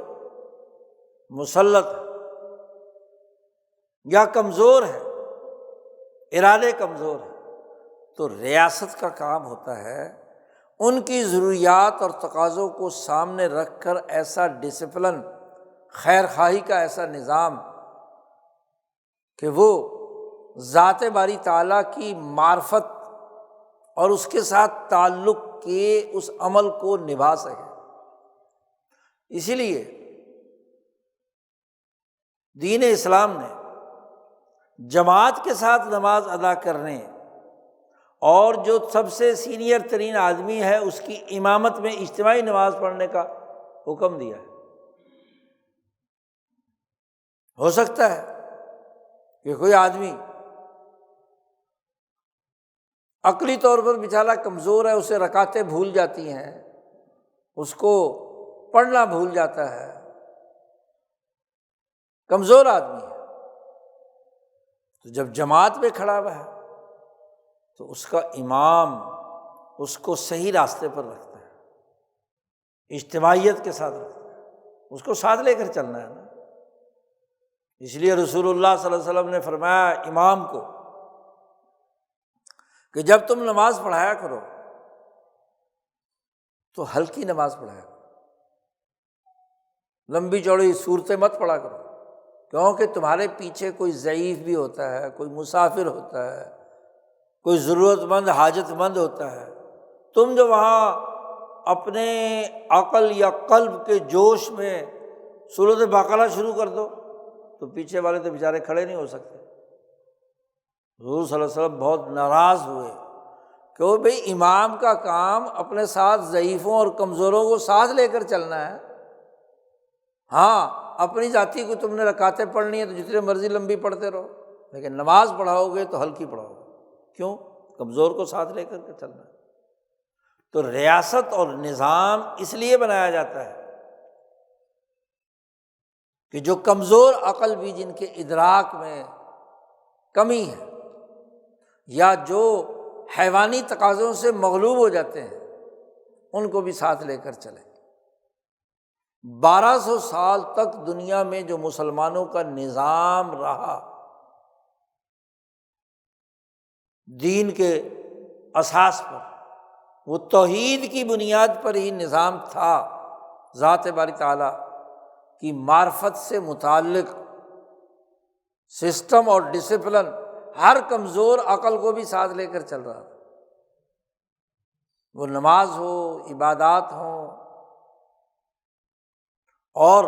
مسلط ہے یا کمزور ہے، ارادے کمزور ہیں، تو ریاست کا کام ہوتا ہے ان کی ضروریات اور تقاضوں کو سامنے رکھ کر ایسا ڈسپلن، خیر خواہی کا ایسا نظام کہ وہ ذات باری تعالیٰ کی معرفت اور اس کے ساتھ تعلق کے اس عمل کو نبھا سکے۔ اسی لیے دین اسلام نے جماعت کے ساتھ نماز ادا کرنے اور جو سب سے سینئر ترین آدمی ہے اس کی امامت میں اجتماعی نماز پڑھنے کا حکم دیا ہے۔ ہو سکتا ہے کہ کوئی آدمی عقلی طور پر بیچارہ کمزور ہے، اسے رکعتیں بھول جاتی ہیں، اس کو پڑھنا بھول جاتا ہے، کمزور آدمی ہے، تو جب جماعت میں کھڑا ہوا ہے تو اس کا امام اس کو صحیح راستے پر رکھتا ہے، اجتماعیت کے ساتھ رکھتا ہے، اس کو ساتھ لے کر چلنا ہے نا۔ اس لیے رسول اللہ صلی اللہ علیہ وسلم نے فرمایا امام کو کہ جب تم نماز پڑھایا کرو تو ہلکی نماز پڑھایا کرو، لمبی چوڑی صورتیں مت پڑھا کرو، کیونکہ تمہارے پیچھے کوئی ضعیف بھی ہوتا ہے، کوئی مسافر ہوتا ہے، کوئی ضرورت مند حاجت مند ہوتا ہے۔ تم جو وہاں اپنے عقل یا قلب کے جوش میں سورۃ بقرہ شروع کر دو تو پیچھے والے تو بیچارے کھڑے نہیں ہو سکتے۔ حضور صلی اللہ علیہ وسلم بہت ناراض ہوئے کہ وہ بھئی امام کا کام اپنے ساتھ ضعیفوں اور کمزوروں کو ساتھ لے کر چلنا ہے، ہاں اپنی ذاتی کو تم نے رکعتیں پڑھنی ہے تو جتنے مرضی لمبی پڑھتے رہو، لیکن نماز پڑھاؤ گے تو ہلکی پڑھاؤ گے۔ کیوں؟ کمزور کو ساتھ لے کر کے چلنا ہے۔ تو ریاست اور نظام اس لیے بنایا جاتا ہے کہ جو کمزور عقل بھی، جن کے ادراک میں کمی ہے یا جو حیوانی تقاضوں سے مغلوب ہو جاتے ہیں، ان کو بھی ساتھ لے کر چلیں۔ 1200 سال تک دنیا میں جو مسلمانوں کا نظام رہا، دین کے اساس پر، وہ توحید کی بنیاد پر ہی نظام تھا۔ ذات باری تعالیٰ کی معرفت سے متعلق سسٹم اور ڈسپلن ہر کمزور عقل کو بھی ساتھ لے کر چل رہا تھا، وہ نماز ہو، عبادات ہوں، اور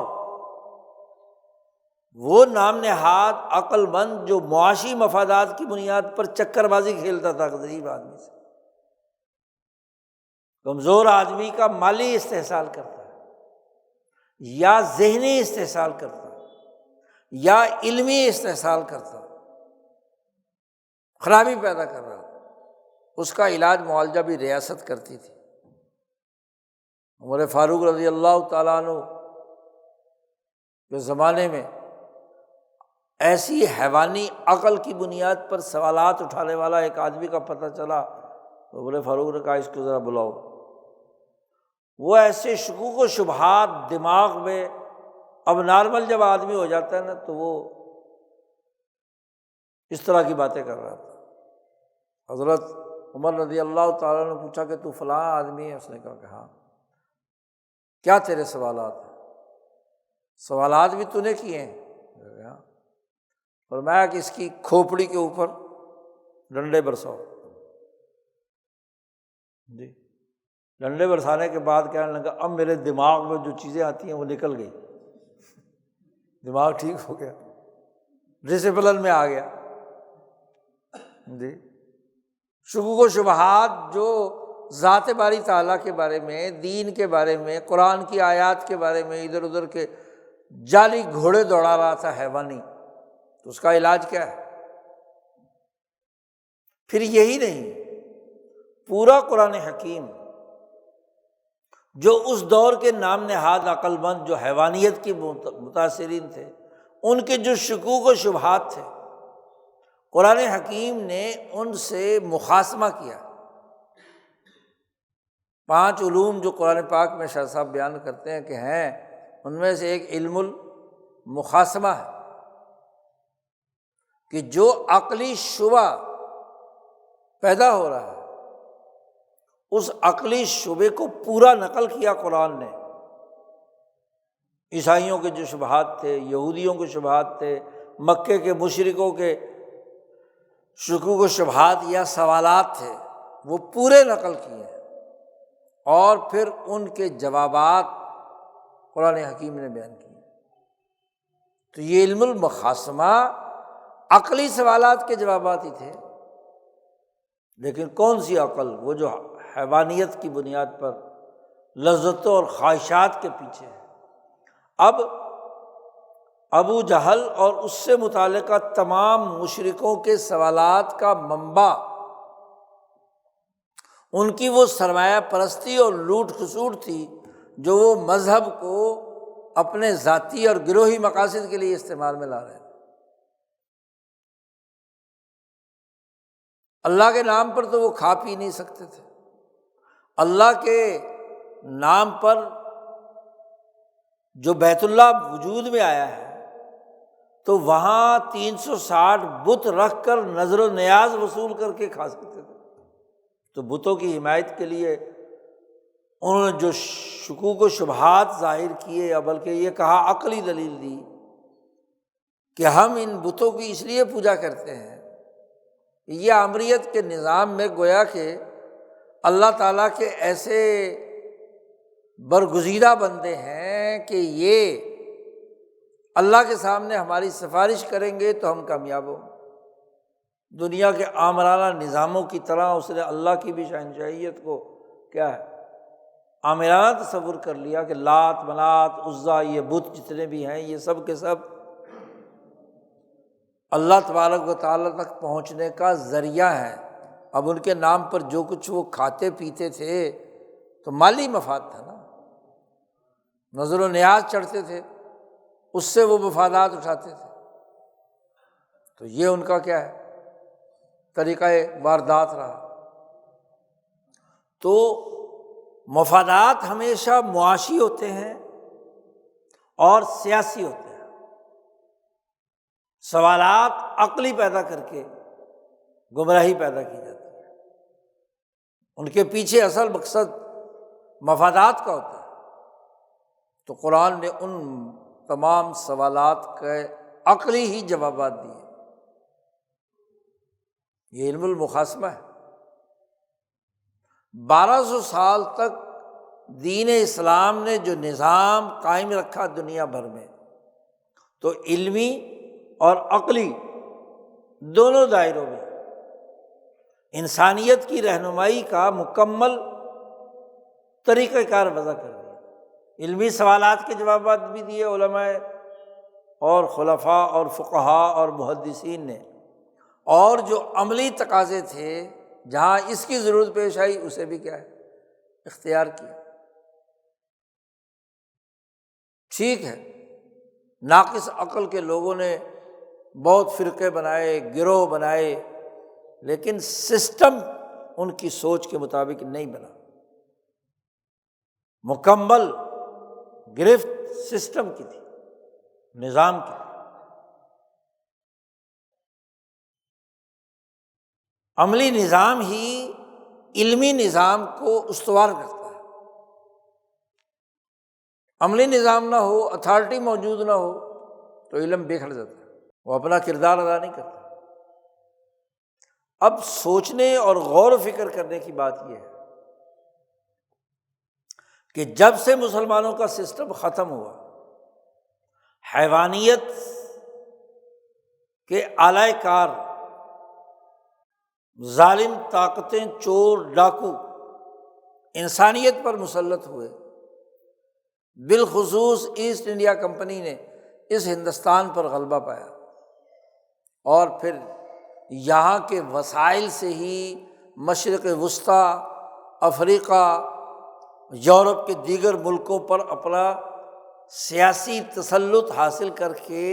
وہ نام نہاد عقل مند جو معاشی مفادات کی بنیاد پر چکر بازی کھیلتا تھا غریب آدمی سے، کمزور آدمی کا مالی استحصال کرتا ہے یا ذہنی استحصال کرتا یا علمی استحصال کرتا، خرابی پیدا کر رہا تھا، اس کا علاج معالجہ بھی ریاست کرتی تھی۔ عمر فاروق رضی اللہ تعالیٰ عنہ کے زمانے میں ایسی حیوانی عقل کی بنیاد پر سوالات اٹھانے والا ایک آدمی کا پتہ چلا تو عمر فاروق نے کہا اس کو ذرا بلاؤ۔ وہ ایسے شکوک و شبہات دماغ میں، اب نارمل جب آدمی ہو جاتا ہے نا تو وہ اس طرح کی باتیں کر رہا تھا۔ حضرت عمر رضی اللہ تعالیٰ نے پوچھا کہ تو فلاں آدمی ہے؟ اس نے کہا کہ ہاں۔ کیا تیرے سوالات ہیں؟ سوالات بھی تو نے کیے ہیں؟ فرمایا کہ اس کی کھوپڑی کے اوپر ڈنڈے برساؤ۔ جی، ڈنڈے برسانے کے بعد کہنے لگا اب میرے دماغ میں جو چیزیں آتی ہیں وہ نکل گئی، دماغ ٹھیک ہو گیا، ڈسپلن میں آ گیا۔ جی، شکوک و شبہات جو ذات باری تعالیٰ کے بارے میں، دین کے بارے میں، قرآن کی آیات کے بارے میں ادھر ادھر کے جعلی گھوڑے دوڑا رہا تھا حیوانی، تو اس کا علاج کیا ہے؟ پھر یہی نہیں، پورا قرآن حکیم جو اس دور کے نام نہاد عقل مند جو حیوانیت کی متاثرین تھے، ان کے جو شکوک و شبہات تھے، قرآن حکیم نے ان سے مخاصمہ کیا۔ 5 علوم جو قرآن پاک میں شاہ صاحب بیان کرتے ہیں کہ ہیں، ان میں سے ایک علم المخاصمہ ہے کہ جو عقلی شبہ پیدا ہو رہا ہے اس عقلی شبے کو پورا نقل کیا قرآن نے۔ عیسائیوں کے جو شبہات تھے، یہودیوں کے شبہات تھے، مکے کے مشرکوں کے شکوک و شبہات یا سوالات تھے، وہ پورے نقل کیے اور پھر ان کے جوابات قرآن حکیم نے بیان کیے۔ تو یہ علم المخاصمہ عقلی سوالات کے جوابات ہی تھے، لیکن کون سی عقل؟ وہ جو حیوانیت کی بنیاد پر لذتوں اور خواہشات کے پیچھے ہے۔ اب ابو جہل اور اس سے متعلقہ تمام مشرکوں کے سوالات کا منبع ان کی وہ سرمایہ پرستی اور لوٹ کھسوٹ تھی جو وہ مذہب کو اپنے ذاتی اور گروہی مقاصد کے لیے استعمال میں لا رہے ہیں۔ اللہ کے نام پر تو وہ کھا پی نہیں سکتے تھے، اللہ کے نام پر جو بیت اللہ وجود میں آیا ہے تو وہاں 360 بت رکھ کر نظر و نیاز وصول کر کے کھا سکتے تھے۔ تو بتوں کی حمایت کے لیے انہوں نے جو شکوک و شبہات ظاہر کیے، یا بلکہ یہ کہا عقلی دلیل دی کہ ہم ان بتوں کی اس لیے پوجا کرتے ہیں، یہ آمریت کے نظام میں گویا کہ اللہ تعالیٰ کے ایسے برگزیدہ بندے ہیں کہ یہ اللہ کے سامنے ہماری سفارش کریں گے تو ہم کامیاب ہوں۔ دنیا کے آمرانہ نظاموں کی طرح اس نے اللہ کی بھی شہنشاہیت کو کیا ہے آمرانہ تصور کر لیا کہ لات، منات، عزا، یہ بت جتنے بھی ہیں یہ سب کے سب اللہ تبارک و تعالیٰ تک پہنچنے کا ذریعہ ہے۔ اب ان کے نام پر جو کچھ وہ کھاتے پیتے تھے تو مالی مفاد تھا نا، نظر و نیاز چڑھتے تھے، اس سے وہ مفادات اٹھاتے تھے۔ تو یہ ان کا کیا ہے، طریقہ واردات رہا۔ تو مفادات ہمیشہ معاشی ہوتے ہیں اور سیاسی ہوتے ہیں۔ سوالات عقلی پیدا کر کے گمراہی پیدا کی جاتی ہے، ان کے پیچھے اصل مقصد مفادات کا ہوتا ہے۔ تو قرآن نے ان تمام سوالات کے عقلی ہی جوابات دیے۔ یہ علم المقاسمہ ہے۔ 1200 سال تک دین اسلام نے جو نظام قائم رکھا دنیا بھر میں، تو علمی اور عقلی دونوں دائروں میں انسانیت کی رہنمائی کا مکمل طریقہ کار وضع کر دیا۔ علمی سوالات کے جوابات بھی دیے علماء اور خلفاء اور فقہاء اور محدثین نے، اور جو عملی تقاضے تھے جہاں اس کی ضرورت پیش آئی اسے بھی کیا ہے، اختیار کیا۔ ٹھیک ہے، ناقص عقل کے لوگوں نے بہت فرقے بنائے، گروہ بنائے، لیکن سسٹم ان کی سوچ کے مطابق نہیں بنا، مکمل گرفت سسٹم کی تھی، نظام کی۔ عملی نظام ہی علمی نظام کو استوار کرتا ہے۔ عملی نظام نہ ہو، اتھارٹی موجود نہ ہو تو علم بکھر جاتا ہے، وہ اپنا کردار ادا نہیں کرتا۔ اب سوچنے اور غور و فکر کرنے کی بات یہ ہے کہ جب سے مسلمانوں کا سسٹم ختم ہوا، حیوانیت کے اعلی کار، ظالم طاقتیں، چور ڈاکو انسانیت پر مسلط ہوئے، بالخصوص ایسٹ انڈیا کمپنی نے اس ہندوستان پر غلبہ پایا، اور پھر یہاں کے وسائل سے ہی مشرق وسطیٰ، افریقہ، یورپ کے دیگر ملکوں پر اپنا سیاسی تسلط حاصل کر کے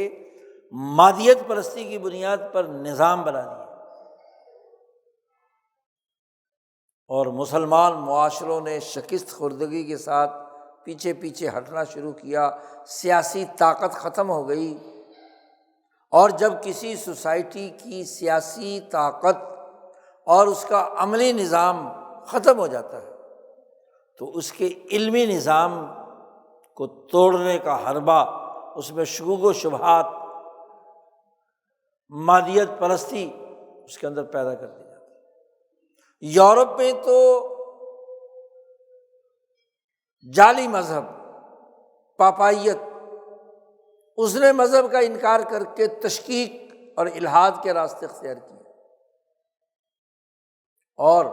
مادیت پرستی کی بنیاد پر نظام بنا دیا، اور مسلمان معاشروں نے شکست خوردگی کے ساتھ پیچھے پیچھے ہٹنا شروع کیا، سیاسی طاقت ختم ہو گئی۔ اور جب کسی سوسائٹی کی سیاسی طاقت اور اس کا عملی نظام ختم ہو جاتا ہے تو اس کے علمی نظام کو توڑنے کا حربہ، اس میں شکوک و شبہات، مادیت پرستی اس کے اندر پیدا کر دی جاتی ہے۔ یورپ میں تو جعلی مذہب، پاپائیت، اس نے مذہب کا انکار کر کے تشکیک اور الحاد کے راستے اختیار کیے، اور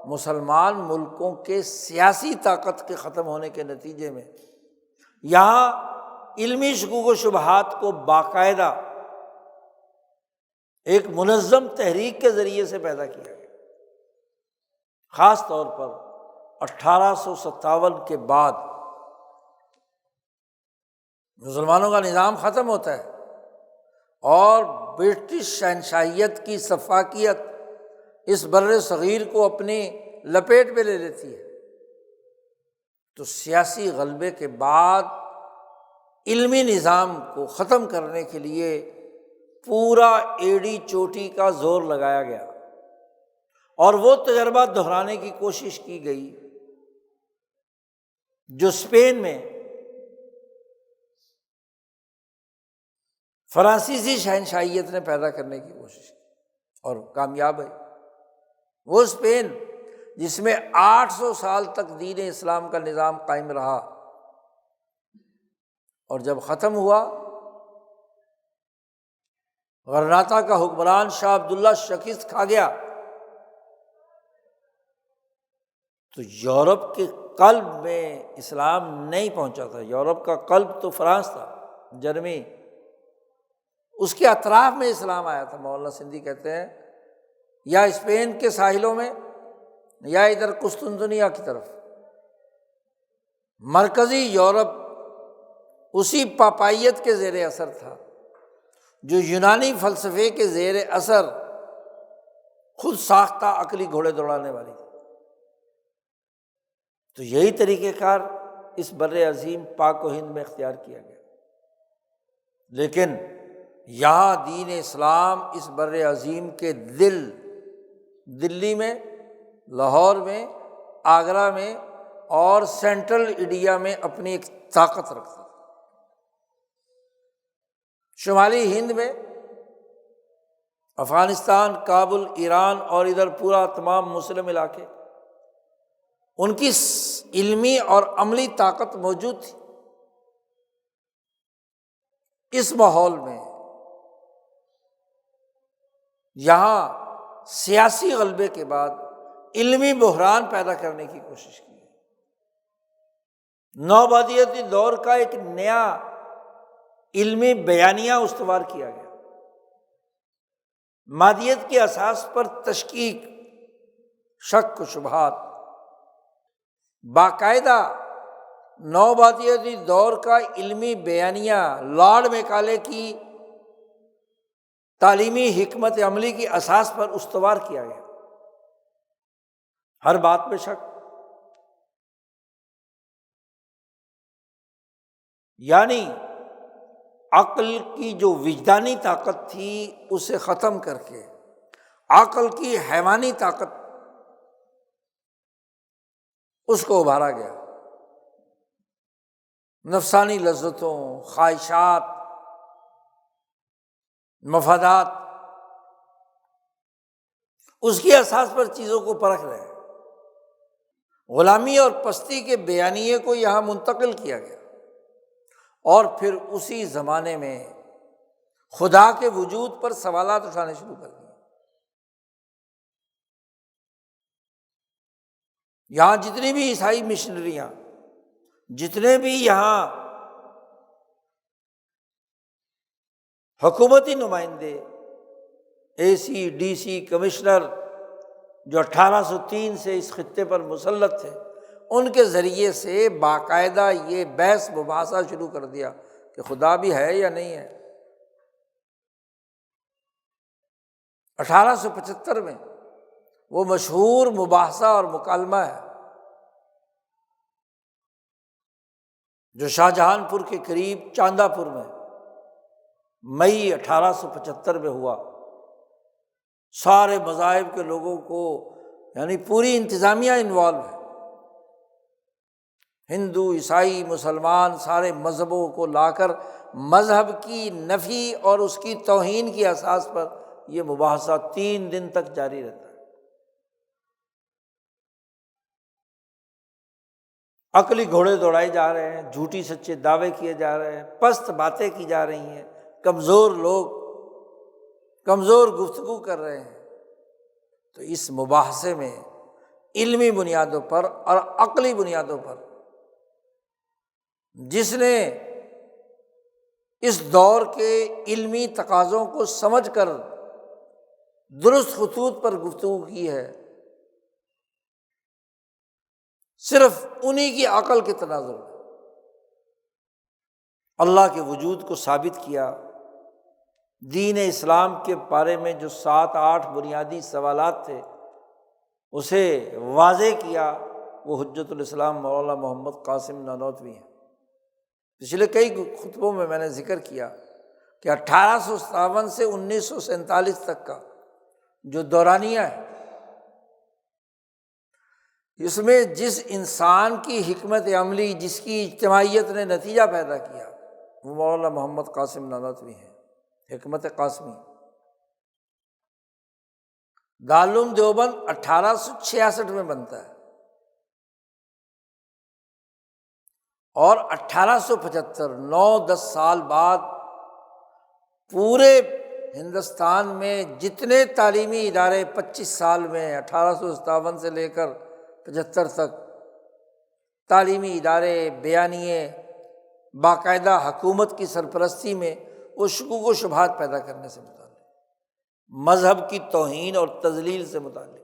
مسلمان ملکوں کے سیاسی طاقت کے ختم ہونے کے نتیجے میں یہاں علمی شکوک و شبہات کو باقاعدہ ایک منظم تحریک کے ذریعے سے پیدا کیا گیا۔ خاص طور پر 1857 کے بعد مسلمانوں کا نظام ختم ہوتا ہے اور برٹش شہنشاہیت کی سفاکیت اس بر صغیر کو اپنی لپیٹ میں لے لیتی ہے، تو سیاسی غلبے کے بعد علمی نظام کو ختم کرنے کے لیے پورا ایڑی چوٹی کا زور لگایا گیا، اور وہ تجربہ دہرانے کی کوشش کی گئی جو اسپین میں فرانسیسی شہنشاہیت نے پیدا کرنے کی کوشش کی اور کامیاب ہے۔ وہ اسپین جس میں 800 سال تک دین اسلام کا نظام قائم رہا، اور جب ختم ہوا، غرناطہ کا حکمران شاہ عبداللہ شکست کھا گیا، تو یورپ کے قلب میں اسلام نہیں پہنچا تھا۔ یورپ کا قلب تو فرانس تھا، جرمنی، اس کے اطراف میں اسلام آیا تھا۔ مولانا سندھی کہتے ہیں یا اسپین کے ساحلوں میں یا ادھر قسطنطنیہ کی طرف، مرکزی یورپ اسی پاپائیت کے زیر اثر تھا جو یونانی فلسفے کے زیر اثر خود ساختہ عقلی گھوڑے دوڑانے والی تھی۔ تو یہی طریقہ کار اس بر عظیم پاک و ہند میں اختیار کیا گیا، لیکن یہاں دین اسلام اس بر عظیم کے دلی میں، لاہور میں، آگرہ میں اور سینٹرل انڈیا میں اپنی ایک طاقت رکھتا تھا۔ شمالی ہند میں افغانستان، کابل، ایران اور ادھر پورا تمام مسلم علاقے، ان کی علمی اور عملی طاقت موجود تھی۔ اس ماحول میں یہاں سیاسی غلبے کے بعد علمی بحران پیدا کرنے کی کوشش کی۔ نوآبادیاتی دور کا ایک نیا علمی بیانیہ استوار کیا گیا، مادیت کے اساس پر تشکیک، شک و شبہات، باقاعدہ نوآبادیاتی دور کا علمی بیانیہ لارڈ میکالے کی تعلیمی حکمت عملی کی اساس پر استوار کیا گیا۔ ہر بات پہ شک، یعنی عقل کی جو وجدانی طاقت تھی اسے ختم کر کے عقل کی حیوانی طاقت، اس کو ابھارا گیا۔ نفسانی لذتوں، خواہشات، مفادات، اس کی اساس پر چیزوں کو پرکھ رہے ہیں۔ غلامی اور پستی کے بیانیے کو یہاں منتقل کیا گیا، اور پھر اسی زمانے میں خدا کے وجود پر سوالات اٹھانے شروع کر دیے۔ یہاں جتنی بھی عیسائی مشنریاں، جتنے بھی یہاں حکومتی نمائندے، اے سی، ڈی سی، کمشنر، جو 1803 سے اس خطے پر مسلط تھے، ان کے ذریعے سے باقاعدہ یہ بحث مباحثہ شروع کر دیا کہ خدا بھی ہے یا نہیں ہے۔ 1875 میں وہ مشہور مباحثہ اور مکالمہ ہے جو شاہجہان پور کے قریب چاندہ پور میں مئی 1875 میں ہوا۔ سارے مذاہب کے لوگوں کو، یعنی پوری انتظامیہ انوالو ہے، ہندو، عیسائی، مسلمان، سارے مذہبوں کو لا کر مذہب کی نفی اور اس کی توہین کی اساس پر یہ مباحثہ 3 دن تک جاری رہتا ہے۔ عقلی گھوڑے دوڑائے جا رہے ہیں، جھوٹی سچے دعوے کیے جا رہے ہیں، پست باتیں کی جا رہی ہیں، کمزور لوگ کمزور گفتگو کر رہے ہیں۔ تو اس مباحثے میں علمی بنیادوں پر اور عقلی بنیادوں پر جس نے اس دور کے علمی تقاضوں کو سمجھ کر درست خطوط پر گفتگو کی ہے، صرف انہی کی عقل کے تناظر میں اللہ کے وجود کو ثابت کیا۔ دین اسلام کے بارے میں جو 7-8 بنیادی سوالات تھے اسے واضح کیا، وہ حجت الاسلام مولانا محمد قاسم نانوتوی ہیں۔ پچھلے کئی خطبوں میں نے ذکر کیا کہ 1857 سے 1947 تک کا جو دورانیہ ہے، اس میں جس انسان کی حکمت عملی، جس کی اجتماعیت نے نتیجہ پیدا کیا، وہ مولانا محمد قاسم نانوتوی ہیں۔ حکمت قاسمی دارالعلوم دیوبند 1866 میں بنتا ہے، اور 1875 9-10 سال بعد پورے ہندوستان میں جتنے تعلیمی ادارے 25 سال میں 1857 سے لے کر 75 تک تعلیمی ادارے، بیانیے، باقاعدہ حکومت کی سرپرستی میں وہ شکوک و شبہات پیدا کرنے سے متعلق مذہب کی توہین اور تضلیل سے متعلق،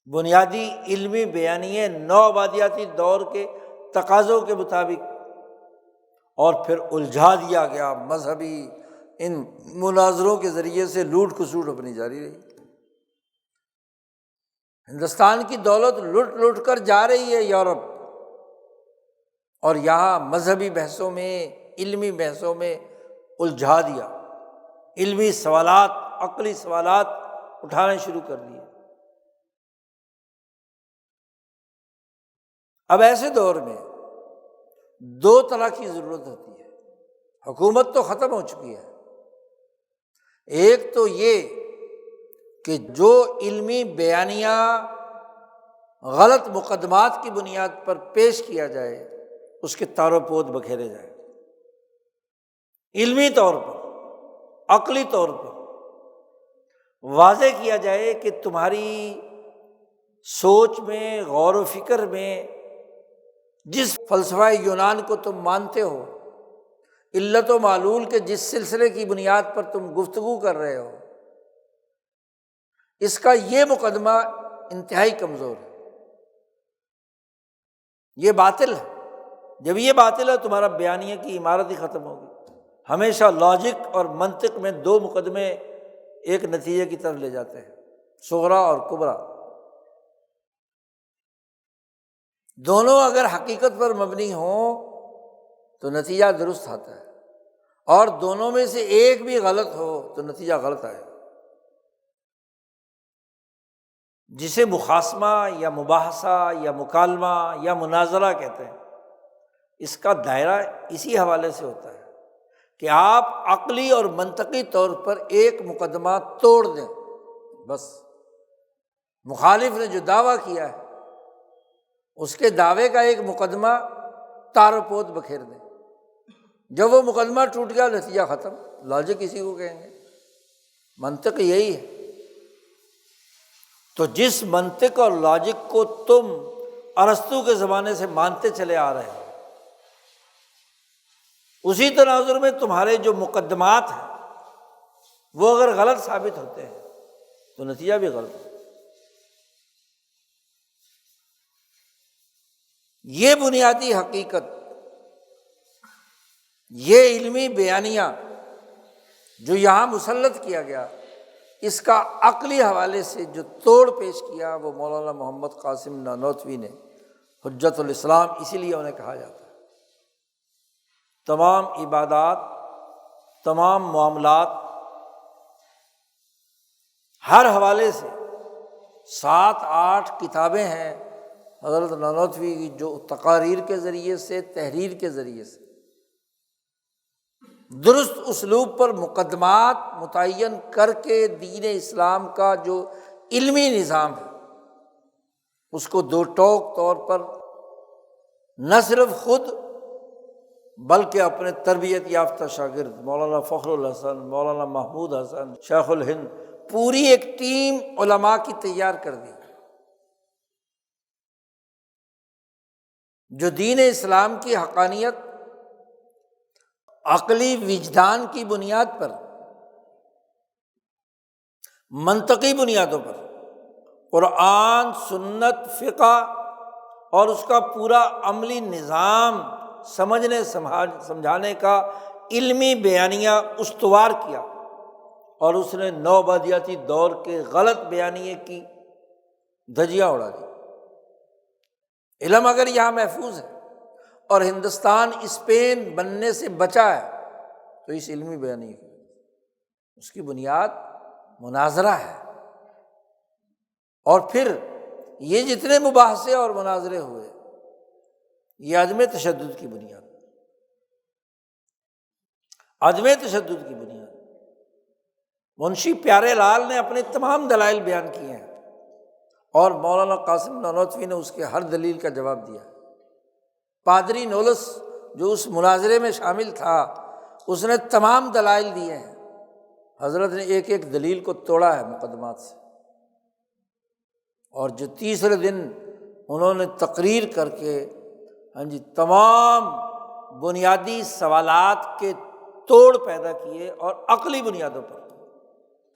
بنیادی علمی بیانیے نوآبادیاتی دور کے تقاضوں کے مطابق، اور پھر الجھا دیا گیا مذہبی ان مناظروں کے ذریعے سے لوٹ کھسوٹ اپنی جاری رہی۔ ہندوستان کی دولت لٹ لٹ کر جا رہی ہے یورپ، اور یہاں مذہبی بحثوں میں، علمی بحثوں میں الجھا دیا، علمی سوالات، عقلی سوالات اٹھانے شروع کر دیے۔ اب ایسے دور میں دو طرح کی ضرورت ہوتی ہے۔ حکومت تو ختم ہو چکی ہے، ایک تو یہ کہ جو علمی بیانیہ غلط مقدمات کی بنیاد پر پیش کیا جائے اس کے تار و پود بکھیرے جائیں، علمی طور پر، عقلی طور پر واضح کیا جائے کہ تمہاری سوچ میں، غور و فکر میں جس فلسفہ یونان کو تم مانتے ہو، علت و معلول کے جس سلسلے کی بنیاد پر تم گفتگو کر رہے ہو، اس کا یہ مقدمہ انتہائی کمزور ہے، یہ باطل ہے۔ جب یہ باطل ہے تمہارا بیانیہ کی عمارت ہی ختم ہوگی۔ ہمیشہ لاجک اور منطق میں دو مقدمے ایک نتیجے کی طرف لے جاتے ہیں، صغریٰ اور کبریٰ، دونوں اگر حقیقت پر مبنی ہوں تو نتیجہ درست آتا ہے، اور دونوں میں سے ایک بھی غلط ہو تو نتیجہ غلط آئے، جسے مخاصمہ یا مباحثہ یا مکالمہ یا مناظرہ کہتے ہیں۔ اس کا دائرہ اسی حوالے سے ہوتا ہے کہ آپ عقلی اور منطقی طور پر ایک مقدمہ توڑ دیں، بس مخالف نے جو دعویٰ کیا ہے اس کے دعوے کا ایک مقدمہ تار و پود بکھیر دیں۔ جب وہ مقدمہ ٹوٹ گیا نتیجہ ختم۔ لاجک اسی کو کہیں گے، منطق یہی ہے۔ تو جس منطق اور لاجک کو تم ارسطو کے زمانے سے مانتے چلے آ رہے ہو، اسی تناظر میں تمہارے جو مقدمات ہیں وہ اگر غلط ثابت ہوتے ہیں تو نتیجہ بھی غلط ہے۔ یہ بنیادی حقیقت، یہ علمی بیانیہ جو یہاں مسلط کیا گیا، اس کا عقلی حوالے سے جو توڑ پیش کیا وہ مولانا محمد قاسم نانوتوی نے، حجت الاسلام اسی لیے انہیں کہا جاتا ہے۔ تمام عبادات، تمام معاملات، ہر حوالے سے 7-8 کتابیں ہیں حضرت نانوتوی کی، جو تقاریر کے ذریعے سے، تحریر کے ذریعے سے درست اسلوب پر مقدمات متعین کر کے دین اسلام کا جو علمی نظام ہے اس کو دو ٹوک طور پر نہ صرف خود بلکہ اپنے تربیت یافتہ شاگرد مولانا فخر الحسن، مولانا محمود حسن، شیخ الہند، پوری ایک ٹیم علماء کی تیار کر دی جو دین اسلام کی حقانیت عقلی وجدان کی بنیاد پر، منطقی بنیادوں پر، قرآن، سنت، فقہ اور اس کا پورا عملی نظام سمجھنے سمجھانے کا علمی بیانیہ استوار کیا، اور اس نے نوآبادیاتی دور کے غلط بیانیے کی دھجیاں اڑا دی۔ علم اگر یہاں محفوظ ہے اور ہندوستان اسپین بننے سے بچا ہے تو اس علمی بیانیے کی، اس کی بنیاد مناظرہ ہے، اور پھر یہ جتنے مباحثے اور مناظرے ہوئے یہ عدم تشدد کی بنیاد، عدم تشدد کی بنیاد۔ منشی پیارے لال نے اپنے تمام دلائل بیان کیے ہیں اور مولانا قاسم نانوتوی نے اس کے ہر دلیل کا جواب دیا۔ پادری نولس جو اس مناظرے میں شامل تھا اس نے تمام دلائل دیے ہیں، حضرت نے ایک ایک دلیل کو توڑا ہے مقدمات سے، اور جو تیسرے دن انہوں نے تقریر کر کے تمام بنیادی سوالات کے توڑ پیدا کیے اور عقلی بنیادوں پر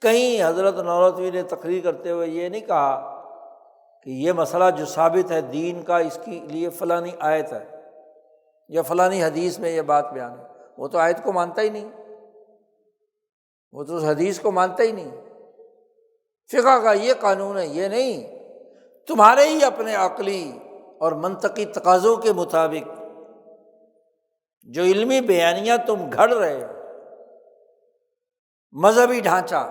کہیں حضرت نانوتوی نے تقریر کرتے ہوئے یہ نہیں کہا کہ یہ مسئلہ جو ثابت ہے دین کا، اس کے لیے فلانی آیت ہے یا فلانی حدیث میں یہ بات بیان ہے۔ وہ تو آیت کو مانتا ہی نہیں، وہ تو اس حدیث کو مانتا ہی نہیں۔ فقہ کا یہ قانون ہے، یہ نہیں تمہارے ہی اپنے عقلی اور منطقی تقاضوں کے مطابق جو علمی بیانیاں تم گھڑ رہے ہو، مذہبی ڈھانچہ،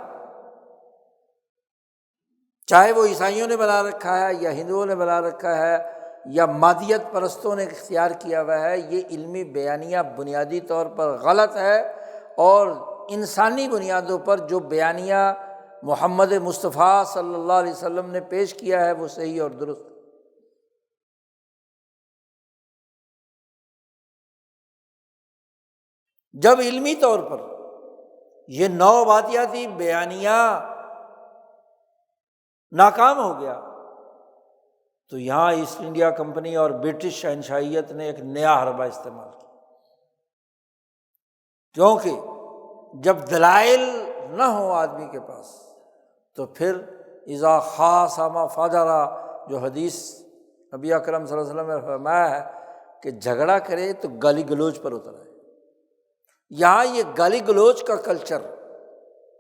چاہے وہ عیسائیوں نے بنا رکھا ہے یا ہندوؤں نے بنا رکھا ہے یا مادیت پرستوں نے اختیار کیا ہوا ہے، یہ علمی بیانیہ بنیادی طور پر غلط ہے، اور انسانی بنیادوں پر جو بیانیہ محمد مصطفیٰ صلی اللہ علیہ وسلم نے پیش کیا ہے وہ صحیح اور درست۔ جب علمی طور پر یہ نوبادیاتی بیانیہ ناکام ہو گیا تو یہاں ایسٹ انڈیا کمپنی اور برٹش شہنشاہیت نے ایک نیا حربہ استعمال کیا، کیونکہ جب دلائل نہ ہو آدمی کے پاس تو پھر اذا خاصم فجر، جو حدیث نبی اکرم صلی اللہ علیہ وسلم نے فرمایا ہے کہ جھگڑا کرے تو گالی گلوچ پر اتر آئے۔ یہاں یہ گالی گلوچ کا کلچر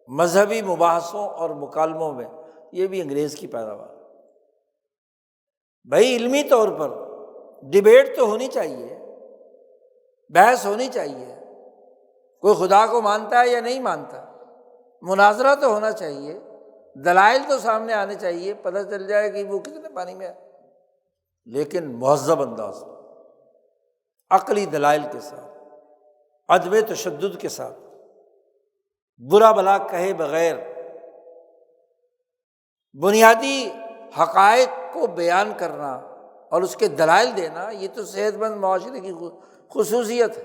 مذہبی مباحثوں اور مکالموں میں، یہ بھی انگریز کی پیداوار ہے۔ بھائی علمی طور پر ڈبیٹ تو ہونی چاہیے، بحث ہونی چاہیے، کوئی خدا کو مانتا ہے یا نہیں مانتا، مناظرہ تو ہونا چاہیے، دلائل تو سامنے آنے چاہیے، پتہ چل جائے کہ وہ کتنے پانی میں ہے، لیکن مہذب انداز، عقلی دلائل کے ساتھ، عدم تشدد کے ساتھ، برا بھلا کہے بغیر بنیادی حقائق کو بیان کرنا اور اس کے دلائل دینا، یہ تو صحت مند معاشرے کی خصوصیت ہے۔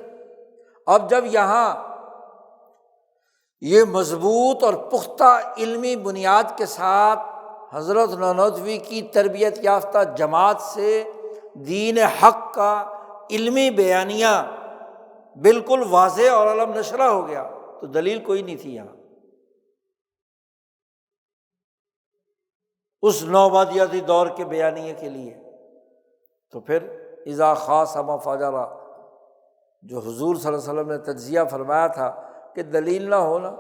اب جب یہاں یہ مضبوط اور پختہ علمی بنیاد کے ساتھ حضرت نانوتوی کی تربیت یافتہ جماعت سے دین حق کا علمی بیانیہ بالکل واضح اور علم نشرہ ہو گیا تو دلیل کوئی نہیں تھی یہاں اس نوبادیاتی دور کے بیانیے کے لیے۔ تو پھر اذا خاصم فجر، جو حضور صلی اللہ علیہ وسلم نے تجزیہ فرمایا تھا کہ دلیل نہ ہونا،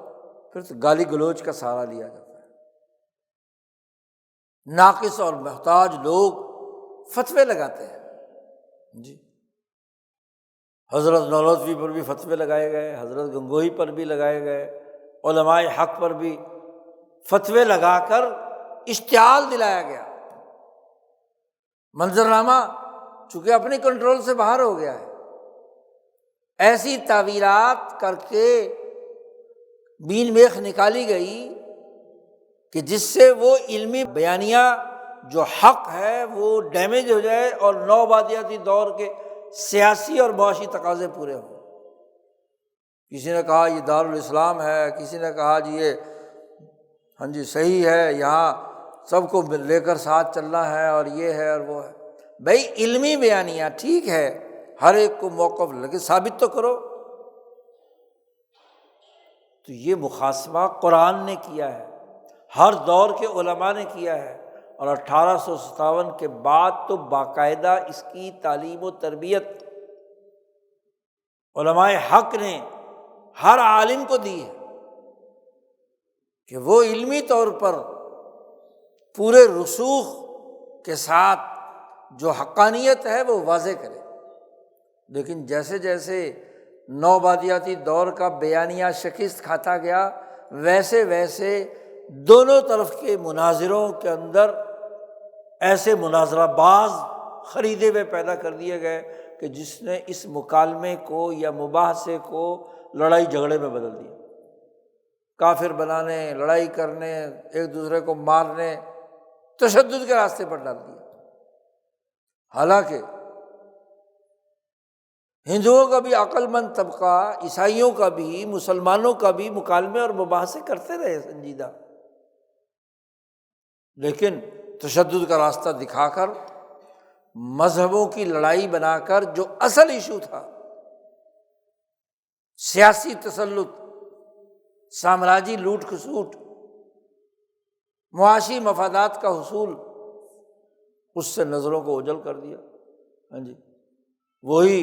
پھر تو گالی گلوچ کا سہارا لیا جاتا ہے۔ ناقص اور محتاج لوگ فتوے لگاتے ہیں، جی حضرت نانوتوی پر بھی فتوے لگائے گئے، حضرت گنگوہی پر بھی لگائے گئے، علماء حق پر بھی فتوے لگا کر اشتعال دلایا گیا۔ منظرنامہ چونکہ اپنے کنٹرول سے باہر ہو گیا ہے، ایسی تعویلات کر کے بین میخ نکالی گئی کہ جس سے وہ علمی بیانیہ جو حق ہے وہ ڈیمیج ہو جائے اور نوبادیاتی دور کے سیاسی اور معاشی تقاضے پورے ہوں۔ کسی نے کہا یہ دارالاسلام ہے، کسی نے کہا جی یہ ہاں جی صحیح ہے، یہاں سب کو لے کر ساتھ چلنا ہے، اور یہ ہے اور وہ ہے۔ بھائی علمی بیانیہ ٹھیک ہے، ہر ایک کو موقف لگے، ثابت تو کرو۔ تو یہ مخاصمہ قرآن نے کیا ہے، ہر دور کے علماء نے کیا ہے، اور 1857 کے بعد تو باقاعدہ اس کی تعلیم و تربیت علماء حق نے ہر عالم کو دی ہے کہ وہ علمی طور پر پورے رسوخ کے ساتھ جو حقانیت ہے وہ واضح کرے۔ لیکن جیسے جیسے نوبادیاتی دور کا بیانیہ شکست کھاتا گیا، ویسے ویسے دونوں طرف کے مناظروں کے اندر ایسے مناظرہ باز خریدے ہوئے پیدا کر دیے گئے کہ جس نے اس مکالمے کو یا مباحثے کو لڑائی جھگڑے میں بدل دیا، کافر بنانے، لڑائی کرنے، ایک دوسرے کو مارنے، تشدد کے راستے پر ڈال دیا۔ حالانکہ ہندوؤں کا بھی عقل مند طبقہ، عیسائیوں کا بھی، مسلمانوں کا بھی مکالمے اور مباحثے کرتے رہے سنجیدہ، لیکن تشدد کا راستہ دکھا کر، مذہبوں کی لڑائی بنا کر، جو اصل ایشو تھا سیاسی تسلط، سامراجی لوٹ کھسوٹ، معاشی مفادات کا حصول، اس سے نظروں کو اوجھل کر دیا۔ ہاں جی، وہی